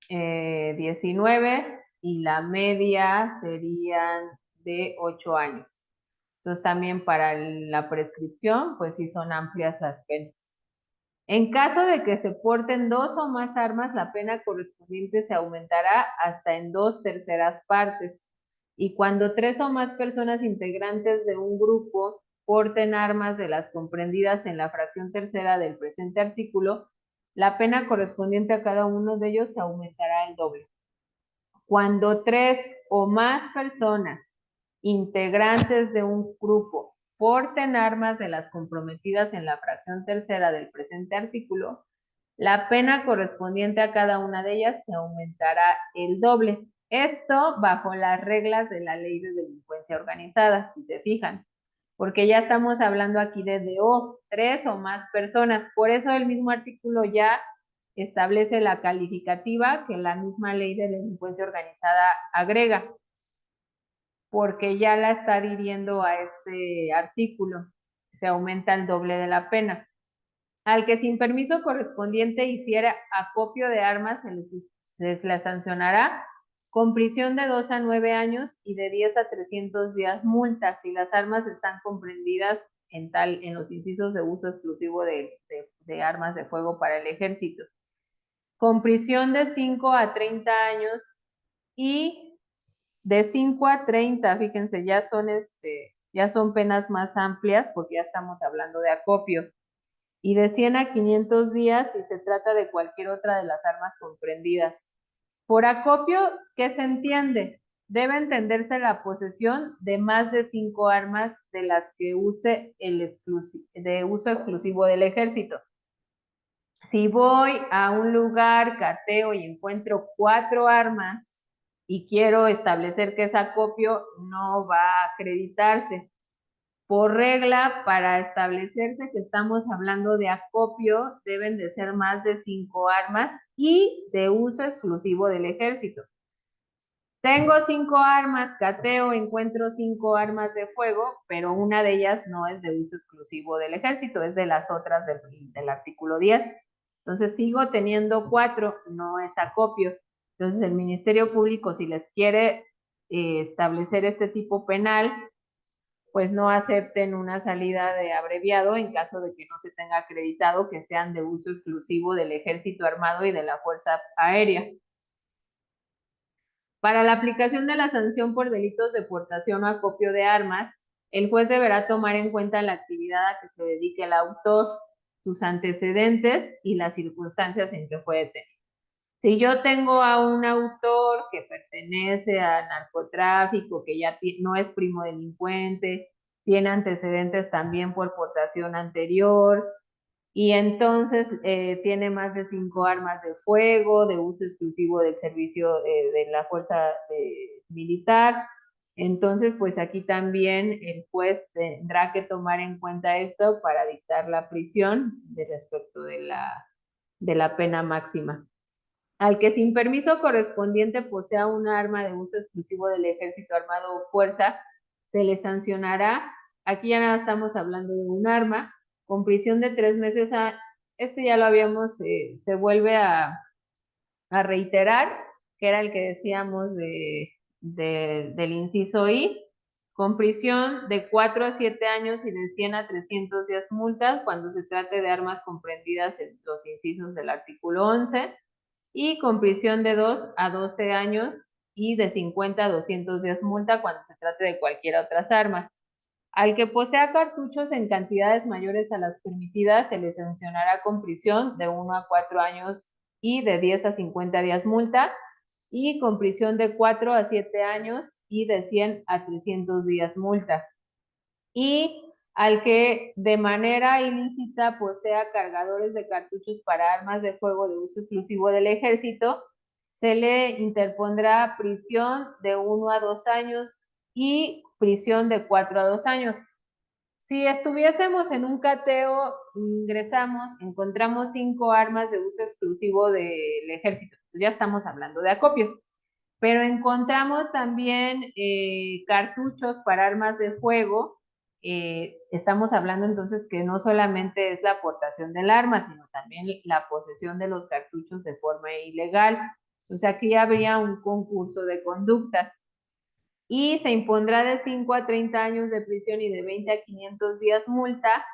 19 y la media serían de 8 años. Entonces también para la prescripción, pues sí son amplias las penas. En caso de que se porten 2 o más armas, la pena correspondiente se aumentará hasta en 2/3 partes. Y cuando 3 o más personas integrantes de un grupo porten armas de las comprendidas en la fracción tercera del presente artículo, la pena correspondiente a cada uno de ellos se aumentará el doble. Cuando 3 o más personas integrantes de un grupo porten armas de las comprometidas en la fracción tercera del presente artículo, la pena correspondiente a cada una de ellas se aumentará el doble. Esto bajo las reglas de la Ley de Delincuencia Organizada, si se fijan, porque ya estamos hablando aquí de DO, 3 o más personas. Por eso el mismo artículo ya establece la calificativa que la misma Ley de Delincuencia Organizada agrega, porque ya la está adhiriendo a este artículo. Se aumenta el doble de la pena. Al que sin permiso correspondiente hiciera acopio de armas se le sancionará con prisión de 2 a 9 años y de 10 a 300 días multa si las armas están comprendidas en los incisos de uso exclusivo de armas de fuego para el ejército. Con prisión de 5 a 30 años y de 5 a 30, fíjense, ya son penas más amplias porque ya estamos hablando de acopio. Y de 100 a 500 días si se trata de cualquier otra de las armas comprendidas. Por acopio, ¿qué se entiende? Debe entenderse la posesión de más de 5 armas de las que use de uso exclusivo del ejército. Si voy a un lugar, cateo y encuentro 4 armas y quiero establecer que es acopio, no va a acreditarse. Por regla, para establecerse que estamos hablando de acopio, deben de ser más de 5 armas y de uso exclusivo del ejército. Tengo 5 armas, cateo, encuentro 5 armas de fuego, pero una de ellas no es de uso exclusivo del ejército, es de las otras del artículo 10. Entonces sigo teniendo 4, no es acopio. Entonces el Ministerio Público, si les quiere establecer este tipo penal, pues no acepten una salida de abreviado en caso de que no se tenga acreditado que sean de uso exclusivo del Ejército Armado y de la Fuerza Aérea. Para la aplicación de la sanción por delitos de portación o acopio de armas, el juez deberá tomar en cuenta la actividad a que se dedique el autor, sus antecedentes y las circunstancias en que fue detenido. Si yo tengo a un autor que pertenece al narcotráfico, que ya no es primo delincuente, tiene antecedentes también por portación anterior, y entonces tiene más de 5 armas de fuego, de uso exclusivo del servicio de la fuerza militar. Entonces, pues aquí también el juez tendrá que tomar en cuenta esto para dictar la prisión respecto de la pena máxima. Al que sin permiso correspondiente posea un arma de uso exclusivo del Ejército Armado o Fuerza, se le sancionará, aquí ya nada estamos hablando de un arma, con prisión de 3 meses este ya lo habíamos, se vuelve a reiterar, que era el que decíamos del inciso I, con prisión de 4 a 7 años y de 100 a 300 días multas cuando se trate de armas comprendidas en los incisos del artículo 11, y con prisión de 2 a 12 años y de 50 a 200 días multa cuando se trate de cualquier otras armas. Al que posea cartuchos en cantidades mayores a las permitidas, se le sancionará con prisión de 1 a 4 años y de 10 a 50 días multa, y con prisión de 4 a 7 años y de 100 a 300 días multa. Y al que de manera ilícita posea cargadores de cartuchos para armas de fuego de uso exclusivo del ejército, se le interpondrá prisión de 1 a 2 años y prisión de 4 a 2 años. Si estuviésemos en un cateo, ingresamos, encontramos 5 armas de uso exclusivo del ejército, ya estamos hablando de acopio, pero encontramos también cartuchos para armas de fuego. Estamos hablando entonces que no solamente es la aportación del arma, sino también la posesión de los cartuchos de forma ilegal. O sea, aquí habría un concurso de conductas. Y se impondrá de 5 a 30 años de prisión y de 20 a 500 días multa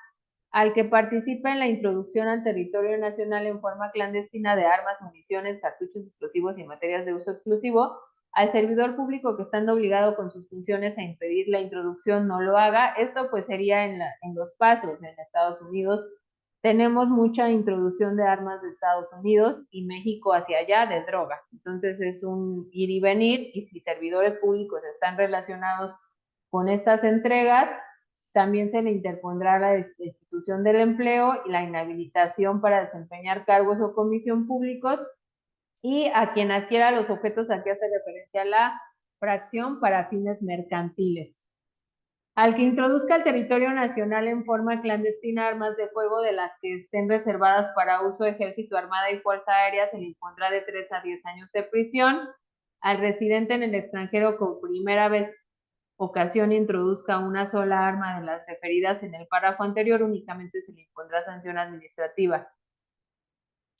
al que participe en la introducción al territorio nacional en forma clandestina de armas, municiones, cartuchos explosivos y materias de uso exclusivo, al servidor público que estando obligado con sus funciones a impedir la introducción no lo haga. Esto pues sería en los pasos en Estados Unidos. Tenemos mucha introducción de armas de Estados Unidos y México hacia allá de droga. Entonces es un ir y venir, y si servidores públicos están relacionados con estas entregas, también se le interpondrá la destitución del empleo y la inhabilitación para desempeñar cargos o comisión públicos, y a quien adquiera los objetos a que hace referencia la fracción para fines mercantiles. Al que introduzca al territorio nacional en forma clandestina armas de fuego de las que estén reservadas para uso de ejército, armada y fuerza aérea, se le impondrá de 3 a 10 años de prisión. Al residente en el extranjero con primera vez ocasión introduzca una sola arma de las referidas en el párrafo anterior, únicamente se le impondrá sanción administrativa.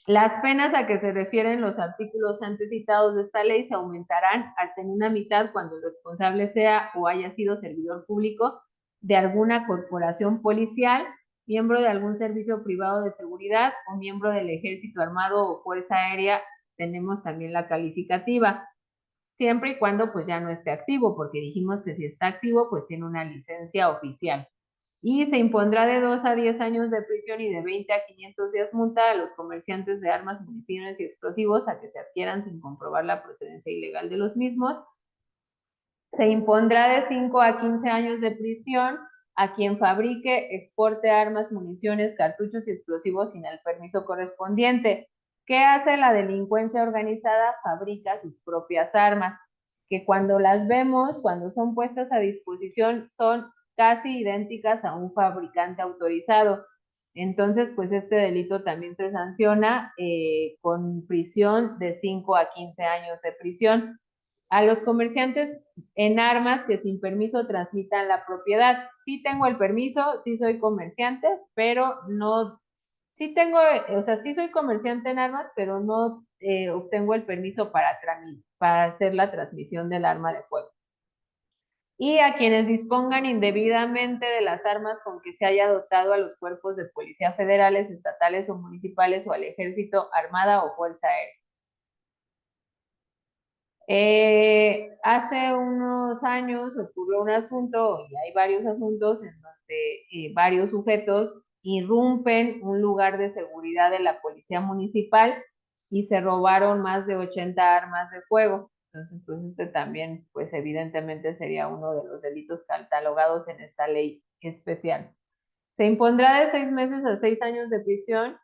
Las penas a que se refieren los artículos antes citados de esta ley se aumentarán hasta en una mitad cuando el responsable sea o haya sido servidor público de alguna corporación policial, miembro de algún servicio privado de seguridad o miembro del ejército armado o fuerza aérea. Tenemos también la calificativa, siempre y cuando pues ya no esté activo, porque dijimos que si está activo pues tiene una licencia oficial. Y se impondrá de 2 a 10 años de prisión y de 20 a 500 días multa a los comerciantes de armas, municiones y explosivos a que se adquieran sin comprobar la procedencia ilegal de los mismos. Se impondrá de 5 a 15 años de prisión a quien fabrique, exporte armas, municiones, cartuchos y explosivos sin el permiso correspondiente. ¿Qué hace la delincuencia organizada? Fabrica sus propias armas, que cuando las vemos, cuando son puestas a disposición, son casi idénticas a un fabricante autorizado. Entonces, pues este delito también se sanciona con prisión de 5 a 15 años de prisión. A los comerciantes en armas que sin permiso transmitan la propiedad. Sí tengo el permiso, sí soy comerciante, pero no, sí tengo, o sea, sí soy comerciante en armas, pero no obtengo el permiso para hacer la transmisión del arma de fuego. Y a quienes dispongan indebidamente de las armas con que se haya dotado a los cuerpos de policía federales, estatales o municipales o al ejército, armada o fuerza aérea. Hace unos años ocurrió un asunto, y hay varios asuntos en donde varios sujetos irrumpen un lugar de seguridad de la policía municipal y se robaron más de 80 armas de fuego. Entonces, pues este también, pues evidentemente sería uno de los delitos catalogados en esta ley especial. Se impondrá de 6 meses a 6 años de prisión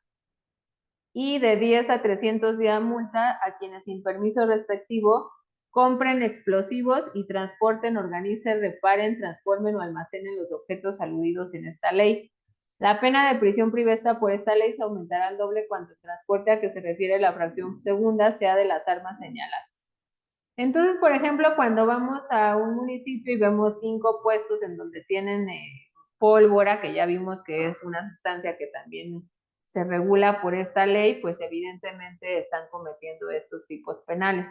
y de 10 a 300 días multa a quienes sin permiso respectivo compren explosivos y transporten, organicen, reparen, transformen o almacenen los objetos aludidos en esta ley. La pena de prisión privada por esta ley se aumentará al doble cuando el transporte a que se refiere la fracción segunda sea de las armas señaladas. Entonces, por ejemplo, cuando vamos a un municipio y vemos 5 puestos en donde tienen pólvora, que ya vimos que es una sustancia que también se regula por esta ley, pues evidentemente están cometiendo estos tipos penales.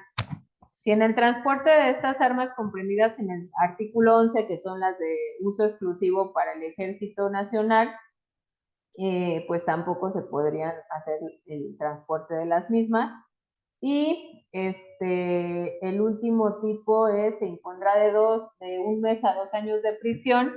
Si en el transporte de estas armas comprendidas en el artículo 11, que son las de uso exclusivo para el Ejército Nacional, pues tampoco se podrían hacer el transporte de las mismas. Y el último tipo se impondrá de 1 mes a 2 años de prisión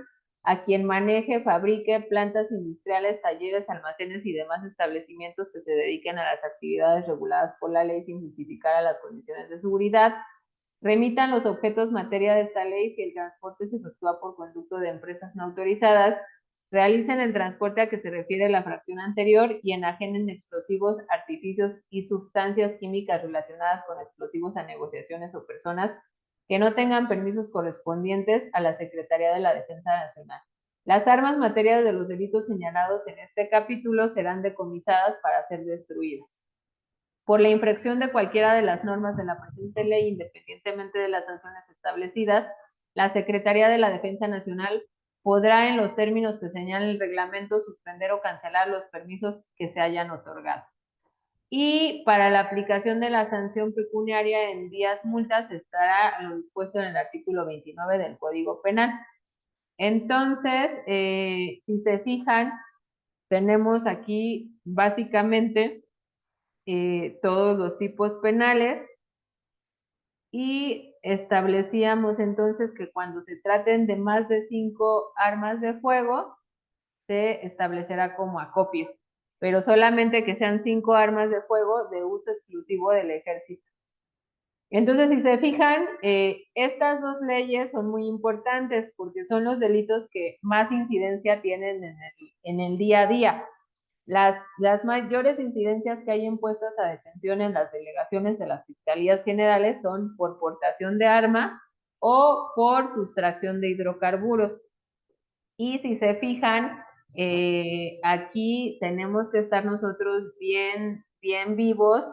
a quien maneje, fabrique plantas industriales, talleres, almacenes y demás establecimientos que se dediquen a las actividades reguladas por la ley sin justificar a las condiciones de seguridad. Remitan los objetos materia de esta ley si el transporte se efectúa por conducto de empresas no autorizadas realicen el transporte a que se refiere la fracción anterior y enajenen explosivos, artificios y sustancias químicas relacionadas con explosivos a negociaciones o personas que no tengan permisos correspondientes a la Secretaría de la Defensa Nacional. Las armas materiales de los delitos señalados en este capítulo serán decomisadas para ser destruidas. Por la infracción de cualquiera de las normas de la presente ley, independientemente de las sanciones establecidas, la Secretaría de la Defensa Nacional podrá, en los términos que señala el reglamento, suspender o cancelar los permisos que se hayan otorgado. Y para la aplicación de la sanción pecuniaria en días multas estará lo dispuesto en el artículo 29 del Código Penal. Entonces, si se fijan, tenemos aquí básicamente todos los tipos penales y establecíamos entonces que cuando se traten de más de 5 armas de fuego, se establecerá como acopio, pero solamente que sean 5 armas de fuego de uso exclusivo del ejército. Entonces, si se fijan, estas dos leyes son muy importantes porque son los delitos que más incidencia tienen en el día a día. Las mayores incidencias que hay impuestas a detención en las delegaciones de las fiscalías generales son por portación de arma o por sustracción de hidrocarburos. Y si se fijan, aquí tenemos que estar nosotros bien vivos,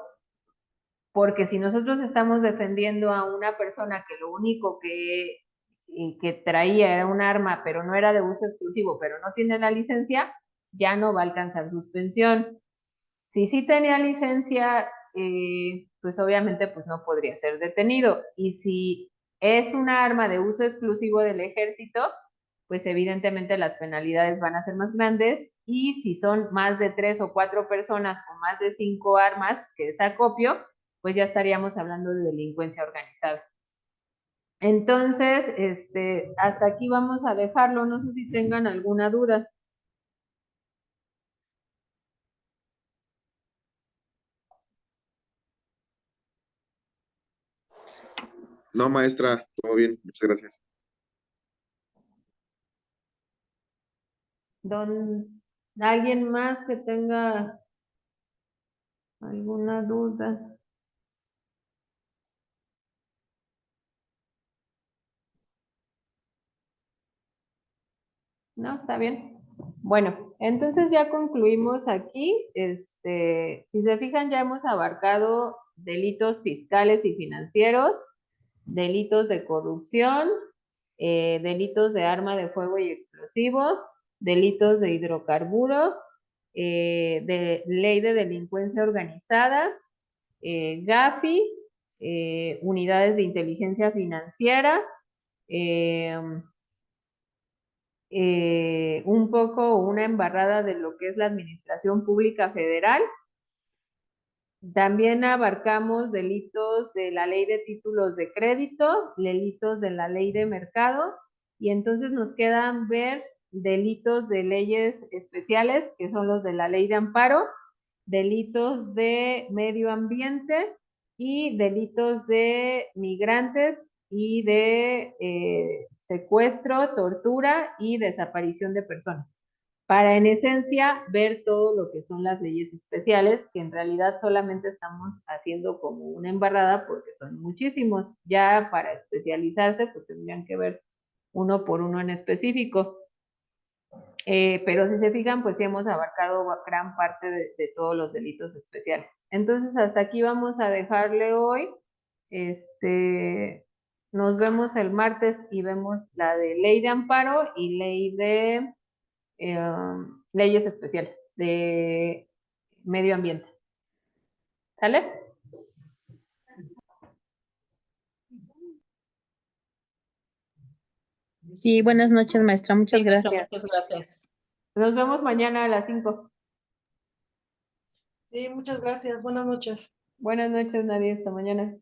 porque si nosotros estamos defendiendo a una persona que lo único que traía era un arma, pero no era de uso exclusivo, pero no tiene la licencia, ya no va a alcanzar suspensión. Si sí tenía licencia, pues obviamente pues no podría ser detenido. Y si es una arma de uso exclusivo del ejército, pues evidentemente las penalidades van a ser más grandes. Y si son más de 3 o 4 personas o más de 5 armas, que es acopio, pues ya estaríamos hablando de delincuencia organizada. Entonces, hasta aquí vamos a dejarlo. No sé si tengan alguna duda. No, maestra, todo bien, muchas gracias. ¿Alguien más que tenga alguna duda? No, está bien. Bueno, entonces ya concluimos aquí. Si se fijan, ya hemos abarcado delitos fiscales y financieros, delitos de corrupción, delitos de arma de fuego y explosivo, delitos de hidrocarburo, de ley de delincuencia organizada, GAFI, unidades de inteligencia financiera, un poco una embarrada de lo que es la administración pública federal. También abarcamos delitos de la ley de títulos de crédito, delitos de la ley de mercado, y entonces nos quedan ver delitos de leyes especiales, que son los de la ley de amparo, delitos de medio ambiente y delitos de migrantes y de secuestro, tortura y desaparición de personas. Para en esencia ver todo lo que son las leyes especiales, que en realidad solamente estamos haciendo como una embarrada porque son muchísimos. Ya para especializarse, pues tendrían que ver uno por uno en específico. Pero si se fijan, pues sí hemos abarcado gran parte de todos los delitos especiales. Entonces, hasta aquí vamos a dejarle hoy. Nos vemos el martes y vemos la de ley de amparo y ley de leyes especiales de medio ambiente. ¿Sale? Sí, buenas noches, maestra. Muchas Sí, maestra, gracias. muchas gracias. Nos vemos mañana a las 5. Sí, muchas gracias. Buenas noches. Buenas noches, Nadia. Hasta mañana.